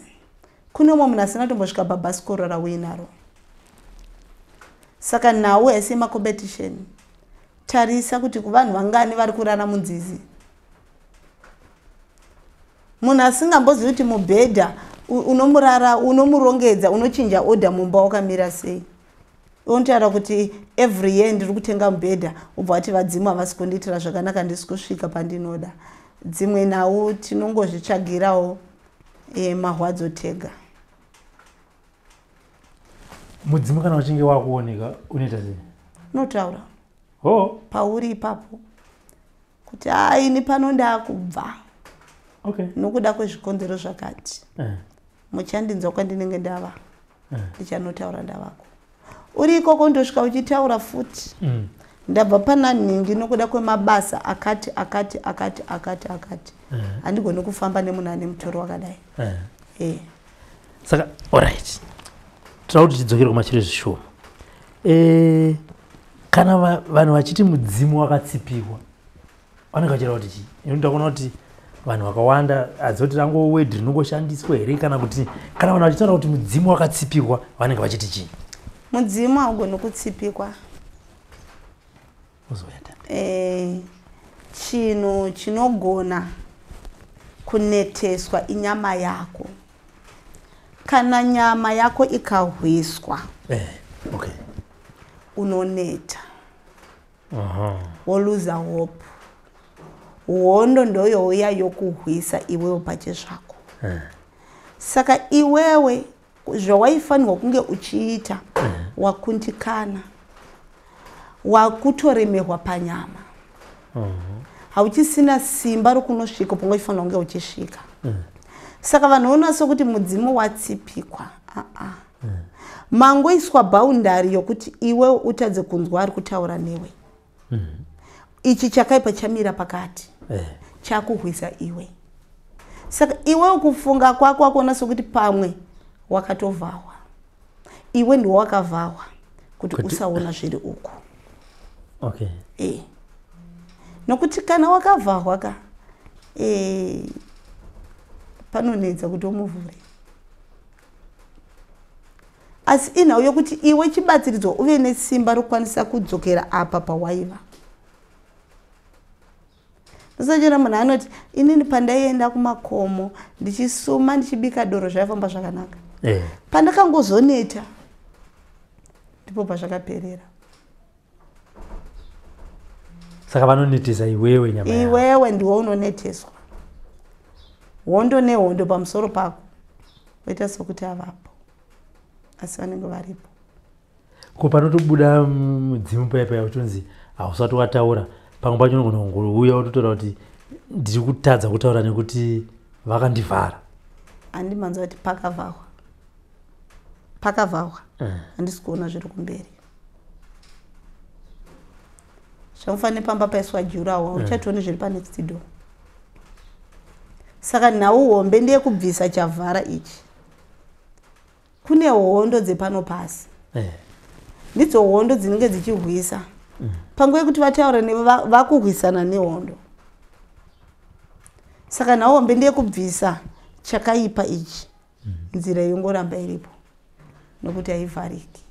Kune umwe munhu asina kutombosvika pabhasikoro rauye naro. Saka nawo haisi makompetisheni. Tarisa kuti kuvanhu vangani vari kurara munzizi. Munhu asingambozivi kuti mubhedha unomurara, unomurongedza, unochinja order mumba wakamira sei. Unotaura kuti every year ndiri kutenga mubhedha, ubva wati vadzimu havasi kundiitira zvakanaka, ndisi kusvika pandinoda. Dzimwe nawo tinongozvitsvagirawo mahwadzo tega. Mudzimu kana uchinge wakuoneka unoita sei? Unotaura. Pauri ipapo kuti ini pano ndakubva. Okay. Nokuda kwezvikonzero zvakati. Muchandinzwa kwandinenge ndava. Ndichanotaura ndavako. Uri ikoko ndosvika uchitaura futi. Ndabva pana ningi nokuda kwemabasa akati. Handigoni kufamba nemunhu ane mutoro wakadai. Saka alright. Tinoda kuti tidzokere kumachere zvishoma. Kana vanhu vachiti mudzimu wakatsipiwa, vanenge vachireva kuti chii? Inoita kuona kuti vanhu vakawanda adzoti rango wedhi rinongoshandiswa here, kana kuti kana vanhu vachitaura kuti mudzimu wakatsipikwa vanenge vachiti chii? Mudzimu haugoni kutsipikwa. Chinhu chinogona kuneteswa inyama yako. Kana nyama yako ikahwiswa, unoneta. Woluza hope. Hondo ndoyouya yokuhwisa iwewe pachezvako. Saka iwewe zvawaifanirwa kunge uchiita wakundikana, wakutoremehwa panyama. Hauchisina simba rokunosvika ponga uchifanirwa kunge uchisvika. Saka vanhu vonaso kuti mudzimu watsipikwa. Mangoiswa boundary yokuti iwewe utadze kunzwa ari kutaura newe. Ichi chakaipa chamira pakati. Chakuhwisa iwe. Saka iwe kufunga kwako wakuona sokuti pamwe wakatovhawa. Iwe ndiwe wakavhawa kuti usaona zviri uku. Nokuti kana wakavhawa ka panonedza kuti umuvhure. Asi inhau yokuti iwe chibatsiridzwa uve nesimba rokwanisa kudzokera apa pawaiva. ndosachera munhu anoti inini pandaienda kumakomo ndichisuma ndichibika doro zvaifamba zvakanaka pandakangozoneta ndipo pazvakaperera. Saka vanonetesa iwewe nyama yako. Iwewe ndiwe unoneteswa. Hondo nehondo pamusoro pako woita sokuti avapo asi vanenge varipo. Ko panotobuda mudzimu paya utonzi hausati wataura pamwe pacho unogona kungouya wototora kuti ndiri kutadza kutaura nekuti vakandivhara. Handimanza kuti pakavhahwa handisi kuona zviri kumberi. Zvamufanira pamba paiswa jurawo uchatooni zviri panext door. Saka nhau hombe ndiye kubvisa chavhara ichi. Kune hondo dzepano pasi. Ndidzo hondo dzinenge dzichihwisa. Panguva yekuti vataura vakuhwisana nehondo. Saka nhau hombe ndiye kubvisa chakaipa ichi. Nzira yongoramba iripo. Nokuti haivhariki.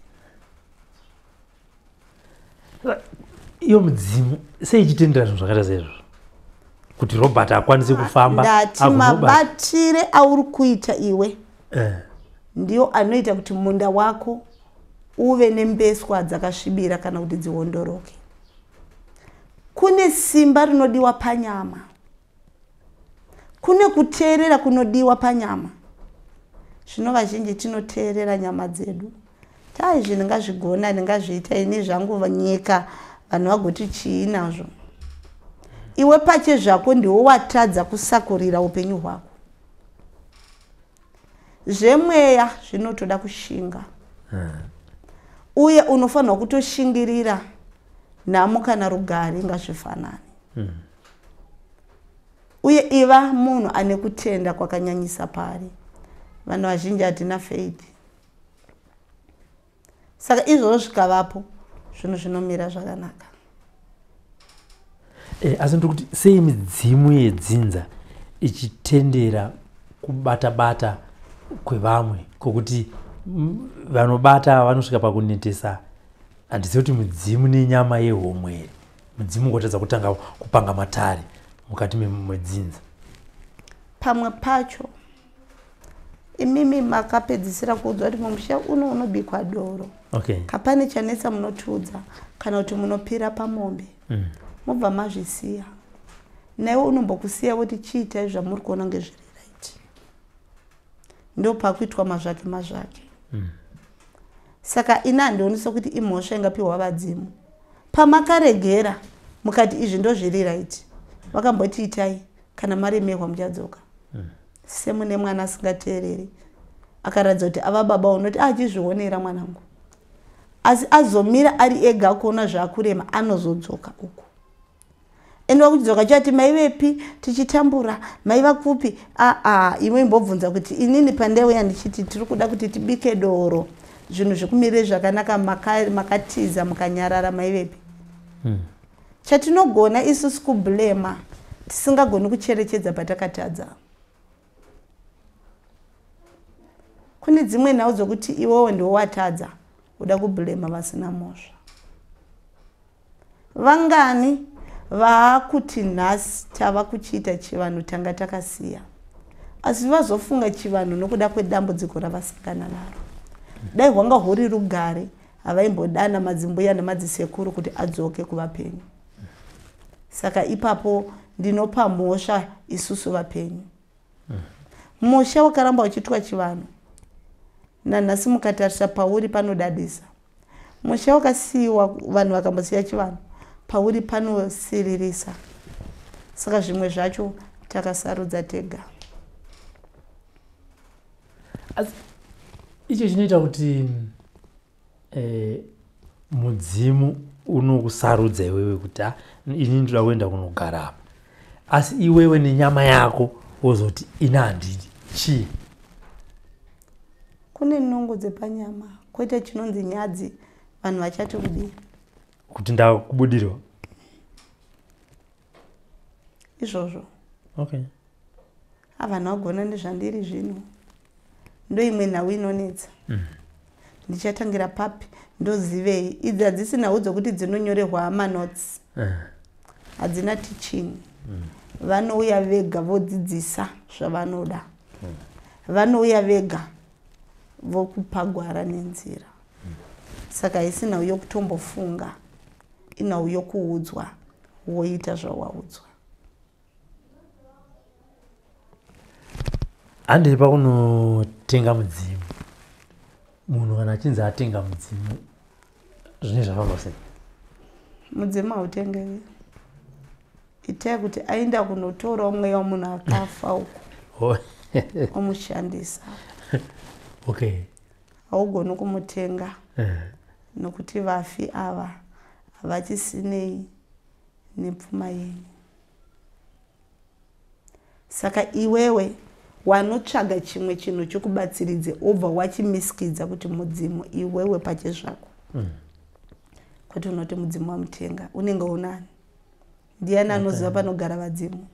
Iyo mudzimu sei ichitendera zvinhu zvakaita saizvozvo kuti Robert akwanise kufamba. Ndati mabatire auri kuita iwe ndiyo anoita kuti munda wako uve nembeswa dzakasvibira kana kuti dzihondoroke. Kune simba rinodiwa panyama, kune kuteerera kunodiwa panyama. Zvino vazhinji tinoteerera nyama dzedu. Izvi ndingazvigona, ndingazviita ini zvangu nyika, vanhu vagoti chii nazvo. Iwe pache zvako ndiwo watadza kusakurira upenyu hwako. Zvemweya zvinotoda kushinga. Uye unofanirwa kutoshingirira nhamo kana rugare ngazvifanane. Uye iva munhu ane kutenda kwakanyanyisa pari. Vanhu vazhinji hatina faith. Saka izvozvo zvikavapo zvinhu zvinomira zvakanaka. Asi ndokuti sei midzimu yedzinza ichitendera kubata-bata kwevamwe kokuti vanobata vanosvika pakunetesa. Handizivi kuti mudzimu nenyama yehomwe, mudzimu ngotadza kutanga kupanga matare mukati medzinza. Pamwe pacho imimi makapedzisira kuudzwa kuti mumusha uno unobikwa doro. Kapane chanetsa munotudza kana kuti munopira pamombe. Mobva mazvisiya. Naiwe unombokusiya kuti chiitai zvamuri kuona ngezviri right. Ndo pakuitwa mazvake. Saka ina handionisa kuti imhosva ingapiwa vadzimu. Pamakaregera mukati izvi ndo zviri right. Vakamboti itai kana maremerwa muchadzoka. Semune mwana asingateereri akaratidza kuti ava baba unoti achizvionera mwanangu. Asi azomira ari ega kuona zvakurema anozodzoka uko. Endo kudzoka chati mai vepi tichitambura mai vakupi imwe imbobvunza kuti inini pandeuya ndichiti tiri kuda kuti tibike doro zvinhu zvikumirire zvakanaka makatiza mukanyarara mai vepi. Chatinogona isusu kublema tisingagoni kucherechedza patakatadza. Kune dzimwe nhau dzokuti iwewe ndiwe watadza uda kublema vasina mhosva. Vangani vakuti nhasi tava kuchiita chivanhu tanga takasiya. Asi vazofunga chivanhu nokuda kwedambudziko ravasangana naro. Dai hwanga huri rugare havaimbodana madzimbuya nemadzisekuru kuti adzoke kuvapenyu. Saka ipapo ndinopa mhosva isusu vapenyu. Mhosva wakaramba uchitwa chivanhu. Nanhasi mukatarisa pauri panodadisa. Mhosva wakasiyiwa vanhu vakambosiya chivanhu. Pauri panosiririsa. Saka zvimwe zvacho takasarudza tega. Icho chinoita kuti mudzimu unokusarudza iwewe kuti ini ndoda kuenda kunogara apa. Asi iwewe nenyama yako wozoti ina handidi. Chii? Kune nungo dzepanyama, koita chinonzi nyadzi, vanhu vachati kudii? Kuti ndakubudirwa. Izvozvo. Vanhu vagona nezvandiri zvino. Ndo imwe nhau inonetsa. Ndichatangira papi ndozivei. Idzi hadzisi nhau dzokuti dzinonyorerwa amanotes. Hadzina teaching. vanouya vega vodzidzisa zvavanoda vanouya vega vokupa gwara nenzira saka isina uyo kutombofunga ina uyo kuudzwa woita zvawaudzwa. Handei pakunotenga mudzimu munhu kana achinzi atenga mudzimu zvine zvafamba sei? Mudzimu hautengewi, itai kuti aenda kunotora mweya wemunhu akafa uko omushandisa. Okay. Haugoni kumutenga nokuti vafi ava havachisinei nepfuma yenyu. Saka iwewe wanotsvaga chimwe chinhu chokubatsiridze obva wachimiskidza kuti mudzimu iwewe pache zvako kuti unoti mudzimu wamutenga unenge unani? Ndiani anoziva panogara vadzimu?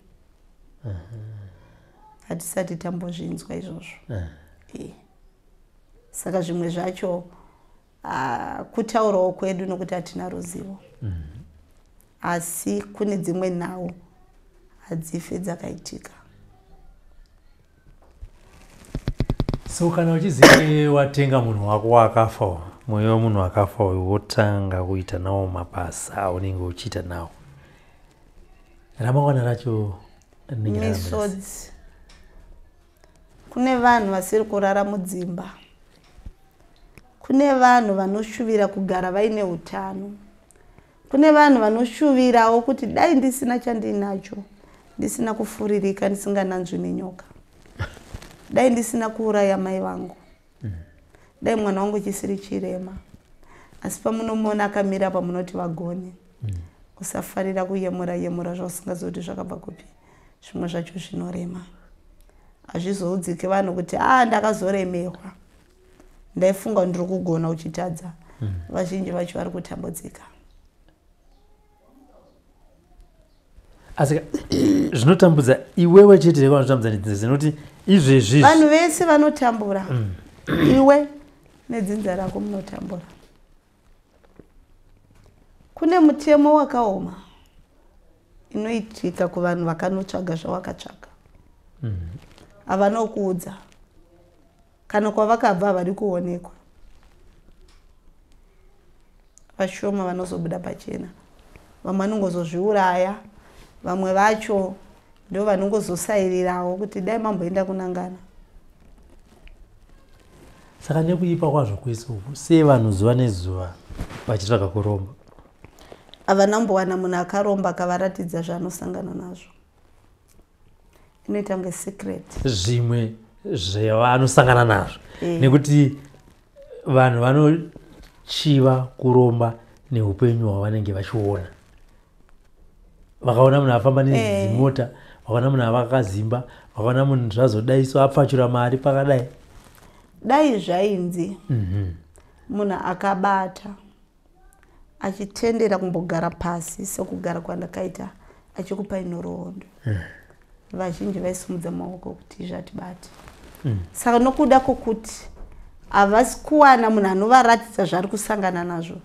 Hatisati tambozvinzwa izvozvo. Saka zvimwe zvacho kutaurawo kwedu nokuti hatina ruzivo. Asi kune dzimwe nhau hadzife dzakaitika. So kana uchiziva watenga munhu wako wakafa, mweya wemunhu wakafa wotanga kuita nawo mabasa aunenge uchiita nawo, ramangwana racho misodzi. Kune vanhu vasiri kurara mudzimba, kune vanhu vanoshuvira kugara vaine utano, kune vanhu vanoshuvirawo kuti dai ndisina chandinacho, ndisina kufuririka, ndisingananzvi nenyoka, dai ndisina kuuraya mai vangu, dai mwana wangu chisiri chirema. Asi pamunomona akamira pamunoti vagone, usafarira kuyemura yemura zvausingazivi zvakabva kupi. Zvimwe zvacho zvinorema. Hazvizoudzike vanhu kuti ndakazoremerwa, ndaifunga ndiri kugona uchitadza. Vazhinji vacho vari kutambudzika. Asi zvinotambudza iwewe chete kwaanotambudza nedzinza zinoti izvezvi vanhu vese vanotambura. Iwe nedzinza rako munotambura. Kune mutemo wakaoma inoitika kuvanhu vakanotsvaga zvawakatsvaga. Havanokuudza kana kwavakabva havari kuonekwa. Vashoma vanozobuda pachena. Vamwe vanongozozviuraya, vamwe vacho ndio vanongozosairirawo kuti dai mamboenda kunangana. Saka nekuipa kwazvo kwese uku, sei vanhu zuva nezuva vachitsvaga kuromba? Havana mbowana munhu akaromba akavaratidza zvaanosangana nazvo. Inoita kunge secret. Zvimwe zvavanosangana nazvo. Nekuti vanhu vanochiva kuromba neupenyu hwavanenge vachiona. Vakaona munhu afamba nedzimota, vakaona munhu avakazimba, vakaona munhu zvazodaiswa apfachura mari pakadai. Dai zvainzi munhu akabata achitendera kumbogara pasi sokugara kwandakaita achikupai nhoroondo, vazhinji vaisimudza maoko kuti zvatibate. Saka nokuda kwokuti havasi kuwana munhu anovaratidza zvari kusangana nazvo,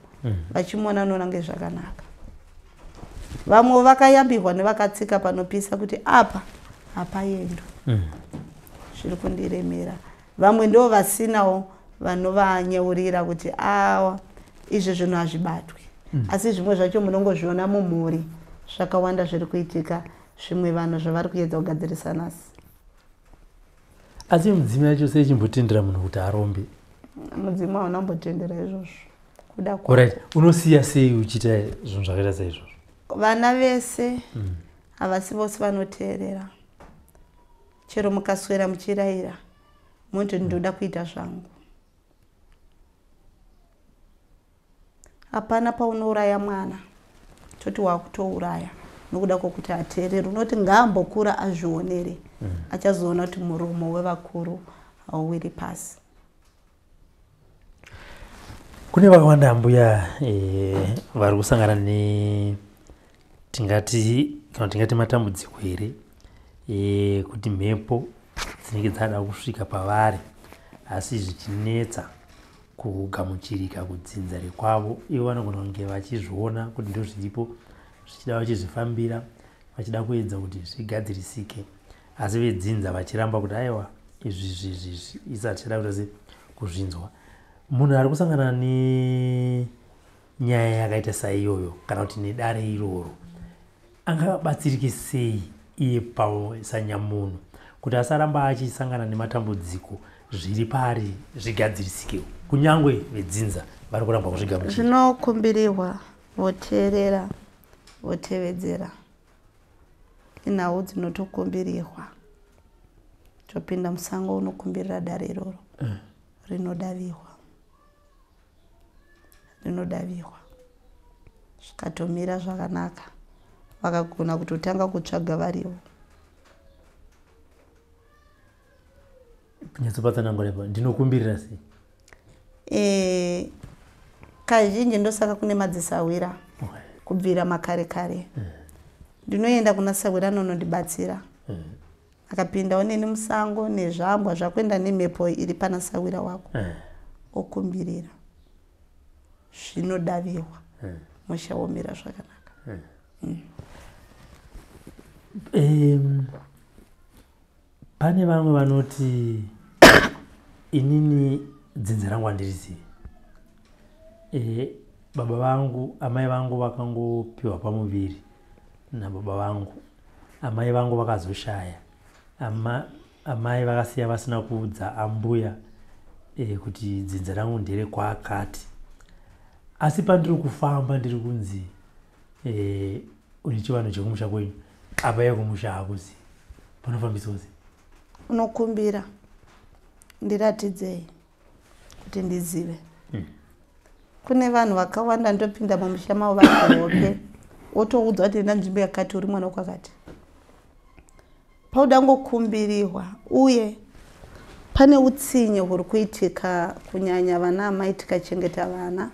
vachimona nonange zvakanaka. Vamwe vakayambirwa nevakatsika panopisa kuti apa hapaendo, zviri kundiremera. Vamwe ndo vasinawo vanovanyeurira kuti izvi zvinhu hazvibatwi. Asi zvimwe zvacho munongozviona mumhuri zvakawanda zviri kuitika, zvimwe vanhu zvavari kuedza kugadzirisa nhasi. Asi mudzimu yacho sei chimbotendera munhu kuti arombe? Mudzimu hauna mbotendera izvozvo. Kuda Alright, unosiya sei uchiita zvinhu zvakaita saizvozvo? Vana vese havasi vose vanoteerera. Chero mukaswera muchirayira munoti ndoda kuita zvangu. Hapana paunouraya mwana toti wakutouraya nokuda kwokuti ateerere. Unoti ngaambokura azvionere, achazoona kuti muromo wevakuru hauwiri pasi. Kune vakawanda mbuya vari kusangana tingati matambudziko here kuti mhepo dzinenge dzada kusvika pavari asi zvichinetsa kugamuchirika kudzinza rekwavo. Ivo vanogona kunge vachizviona kuti ndio zviripo zvichida vachizvifambira, vachida kuedza kuti zvigadzirisike, asi vedzinza vachiramba kuti aiwa izvi isati chida kuti kuzvinzwa. Munhu ari kusangana nenyaya yakaita saiyoyo kana kuti nedare iroro angabatsirike sei iye pasanyamunhu kuti asaramba achisangana nematambudziko zviri pari zvigadzirisike, kunyangwe vedzinza vari kuramba kuzvigamuchira? Zvinokumbiriwa voteerera votevedzera, inhau dzinotokumbiriwa. Chopinda musango unokumbirira dare iroro rinodaviwa zvikatomira zvakanaka, vakagona kutotanga kutsvaga varivo. Kunyatsobatsanangura ndinokumbirira sei? Kazhinji ndosaka kune madzisawira kubvira makare kare. Ndinoenda kuna sawira nonondibatsira. Akapinda oneni musango nezvambwa zvakwenda nemhepo iri pana sawira wako okumbirira, zvinodaviwa, musha womira zvakanaka. Pane vamwe vanoti inini dzinza rangu handirizivi. Baba vangu, amai vangu vakangopiwa pamuviri nababa vangu. Amai vangu vakazoshaya. Amai vakasiya vasina kuudza ambuya kuti dzinza rangu ndere kwaakati. Asi pandiri kufamba ndiri kunzi uri chivanhu chekumusha kwenyu, apa yekumusha hakuzivi. Panofambiswa sei? Unokumbira ndiratidzei kuti ndizive. Kune vanhu vakawanda ndopinda mumusha mavo vari hope wotoudzwa kuti enda nzvimbo yakati uri mwana kwakati. Pauda ngokumbiriwa, uye pane utsinye huri kuitika kunyanya vana amai tikachengeta vana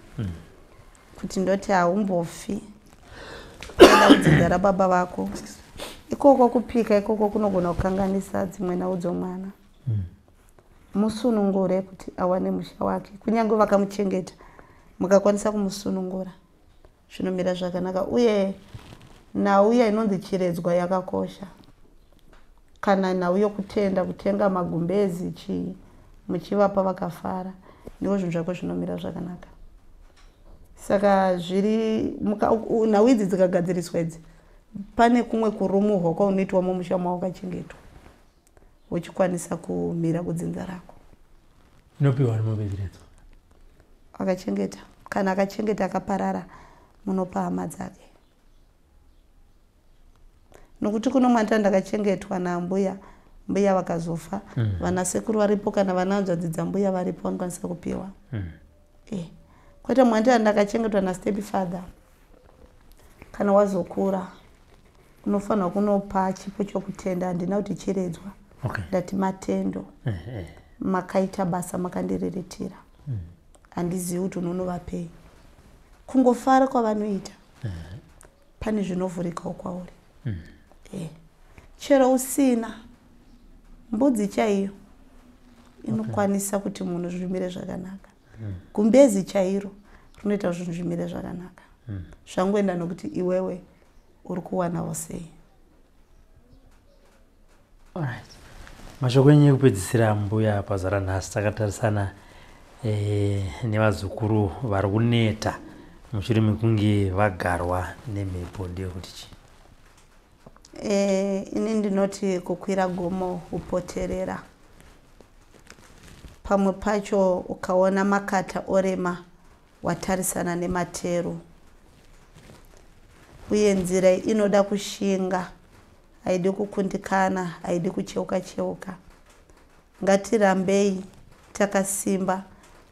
kuti ndoti haumbofi unoda kudzinza rababa vako. Ikoko kupika ikoko kunogona kukanganisa dzimwe nhau dzomwana. Musunungure kuti awane musha wake, kunyange vakamuchengeta mukakwanisa kumusunungura zvinomira zvakanaka. Uye nhau inonzi chiredzwa yakakosha. Kana nhau yokutenda kutenga magumbezi muchivapa vakafara, ndiko zvinhu zvako zvinomira zvakanaka. Saka zviri nhau idzi dzikagadziriswa idzi, pane kumwe kurumuhwa kwaunoitwa mumusha mavo wakachengetwa uchikwanisa kumira kudzinza rako. Inopiwa nemuberedzwa akachengeta. Kana akachengeta akaparara, munopa hama dzake. Nokuti kuno mwana ndakachengetwa nambuya, mbuya vakazofa, vana sekuru varipo kana vananzvadzi dzambuya varipo vanokwanisa kupiwa. Kwete mwana ndakachengetwa nastep father, kana wazokura unofanira kunopa chipo chokutenda. Handina kuti chiredzwa, ndati matendo, makaita basa makandireretera. Handizivi kuti unonovapei. Kungofara kwavanoita pane zvinovhurikawo kwauri. Chero usina mbudzi chaiyo inokwanisa kuti munhu zvimire zvakanaka. Gumbezi chairo rinoita zvinhu zvimire zvakanaka. Zvangoenda nokuti iwewe uri kuwanawo sei. Mashoko enyu ekupedzisira mbuya pazara nhasi takatarisana nevazukuru vari kuneta mushure mekunge vagarwa nemhepo ndeyekuti chii? Ini ndinoti kukwira gomo upoterera. Pamwe pacho ukaona makata orema watarisana nematero. Uye nzira inoda kushinga, haidi kukundikana, haidi kucheuka-cheuka. Ngatirambei takasimba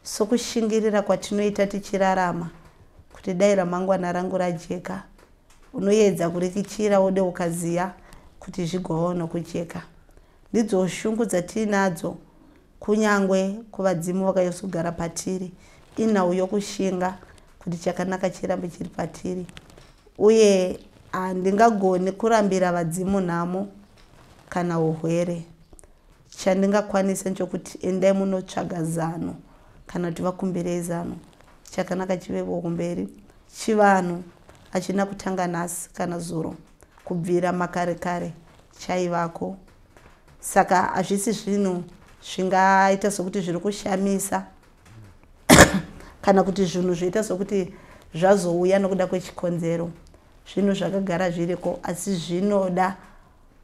sokushingirira kwatinoita tichirarama kuti dai ramangwana rangu rajeka. Unoedza kurikichira wode ukaziya kuti zvigovawo nokujeka. Ndidzo shungu dzatinadzo kunyangwe kuvadzimu vakayosugara patiri. Inhau yokushinga kuti chakanaka chirambe chiri patiri. Uye handingagoni kurambira vadzimu nhamo kana urwere. Chandingakwanisa nchokuti endai munotsvaga zano kana kuti vakumbirei zano. Chakanaka chivevo kumberi. Chivanhu hachina kutanga nhasi kana zuro. kubvira makare kare chaivako. Saka hazvisi zvinhu zvingaita sokuti zviri kushamisa kana kuti zvinhu zvoita sokuti zvazouya nokuda kwechikonzero. Zvinhu zvakagara zviriko asi zvinoda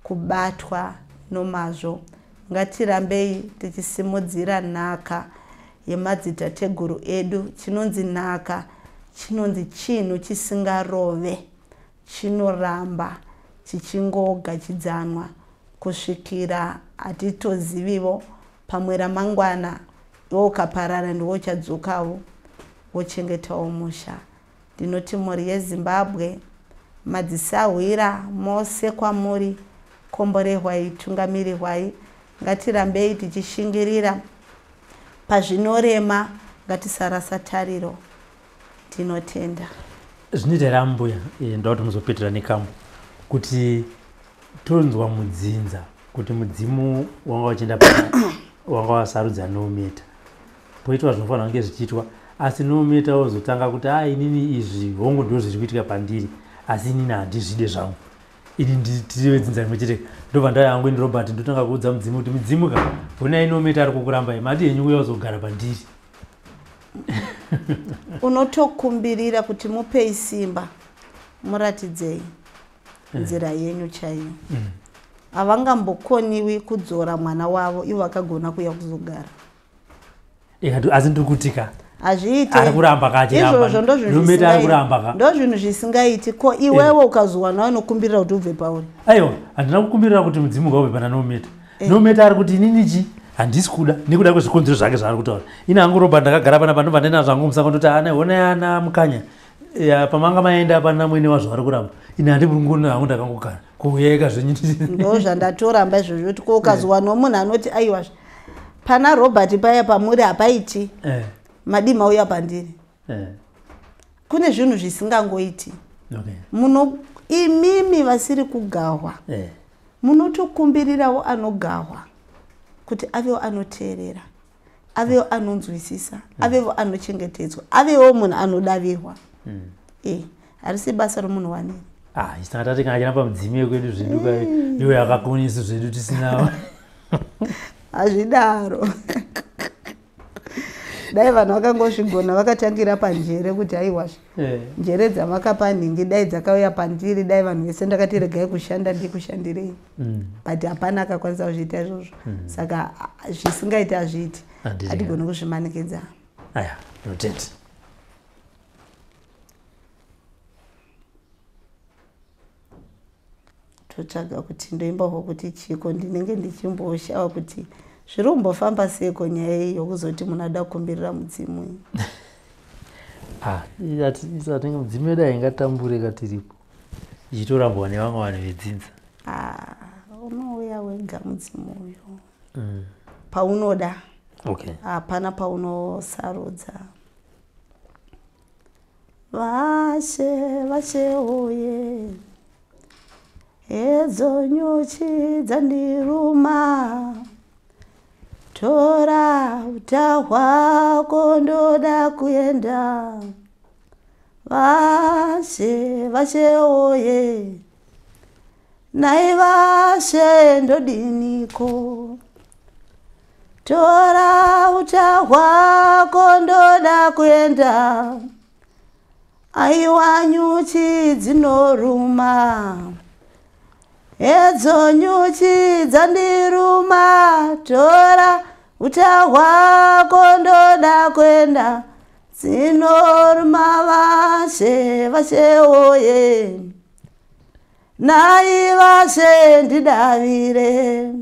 kubatwa nomazvo. Ngatirambei tichisimudzira nhaka yemadzitateguru edu. Chinonzi nhaka chinonzi chinhu chisingarove, chinoramba chichingogachidzanwa kusvikira hatitozivivo. Pamwe ramangwana iwo ukaparara ndiwo uchadzokawo wochengetawo musha. Ndinoti mhuri yeZimbabwe, madzisahwira mose kwamuri, komborehwai, tungamirihwai. Ngatirambei tichishingirira pazvinorema, ngatisarasa tariro. Tinotenda. Zvinoita mbuya ndauti muzopetera nekambo kuti tonzwa mudzinza kuti mudzimu wanga uchienda wanga wasarudza nometa. Poitwa zvinofanira kunge zvichiitwa asi nometa wozotanga kuti inini izvi hongu ndo zviri kuitika pandiri asi inini handizvide zvangu. Ini ndiriwe dzinza rimwe chete. Ndobva ndaya yangu ini Robert ndotanga kuudza mudzimu kuti mudzimuka honai nometa ari kukurambai mati yenyu uya uzogara pandiri. Unotokumbirira kuti mupei simba, muratidzei nzira yenyu chaiyo. Havangambokoniwi kudzora mwana wavo ivo vakagona kuya kuzogara. Asi ndikutika hazviite ari kuramba izvozvo ndo zvinhu zvisingaiti. Ko iwewo ukazowana unokumbirira kuti ubve pauri? Aiwa, handina kukumbirira kuti mudzimu ngaubve pana nometa. Nometa ari kuti ininichi handisi kuda nekuda kwezvikonzero zvake zvaari kutaura. Ini hangu Robert ndakagara pana panobva ndena zvangu musaka ndoti honai ana mukanya pamanga maenda pana mwene wazvo ari kuramba. Ini handibunguna hangu ndakangogara kuuyeka zvenyu. Ndo zvandatoramba izvozvo kuti ko ukazowana munhu anoti aiwa pana Robert paya pamuri hapaiti madi mauya pandiri. Kune zvinhu zvisingangoiti. Imimi vasiri kugahwa munotokumbirirawo anogahwa kuti avewo anoteerera, avewo anonzwisisa, avewo anochengetedzwa, avewo munhu anodavirwa. Harisi basa romunhu wanini. Isanga tatingachina pamudzimu yekwedu zvedu iwe yakakonesi zvedu tisinawo. Hazvidaro. Dai vanhu vakangozvigona vakatangira panjere kuti aiwa njere dzavakapa nhingi dai dzakauya pandiri, dai vanhu vese ndakati regai kushanda ndikushandirei. But hapana akakwanisa kuzviita izvozvo. Saka zvisingaiti hazviiti. Hatigoni kuzvimanikidza. Aya, notenda. Totsvaga kuti ndoimbawo kuti chiko ndinenge ndichimboshawa kuti zviri kumbofamba seko nyaya iyi yokuzoti munhu ada kukumbirira mudzimu. Isatinge mudzimu yedu haingatamburika tiripo ichitorambwa nevamwe vanhu vedzinza. Unouya wega mudzimu uyo paunoda. Hapana paunosarudza. Vashe uye edzo nyuchi dzandiruma, tora uta hwako ndoda kuenda. Vashe oye, nai vashe ndodiniko, tora uta hwako ndoda kuenda. Aiwa nyuchi dzinoruma, edzo nyuchi dzandiruma, tora uta hwako ndoda kuenda. Dzinoruma vashe oye, nai vashe ndidavire,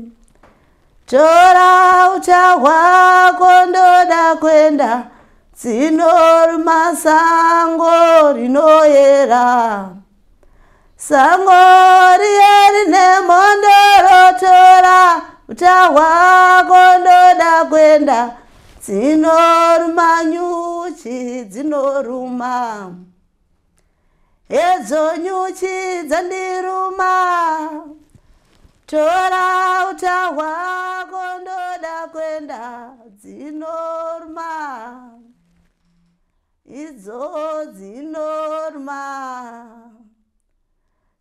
tora uta hwako ndoda kuenda. Dzinoruma sango rinoyera, sango rine mondoro, tora uta hwako ndoda kuenda. Dzinoruma nyuchi dzinoruma, edzo nyuchi dzandiruma, tora uta hwako ndoda kuenda. Dzinoruma, idzo dzinoruma,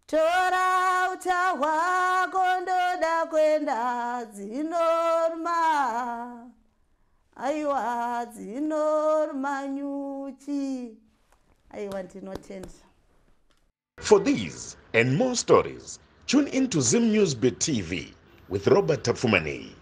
tora utahwa kondoda kwenda dzinoruma aiwa dzinoruma nyuchi aiwa ndinotenda. For these and more stories, tune into Zim News Bit TV with Robert Tafumani.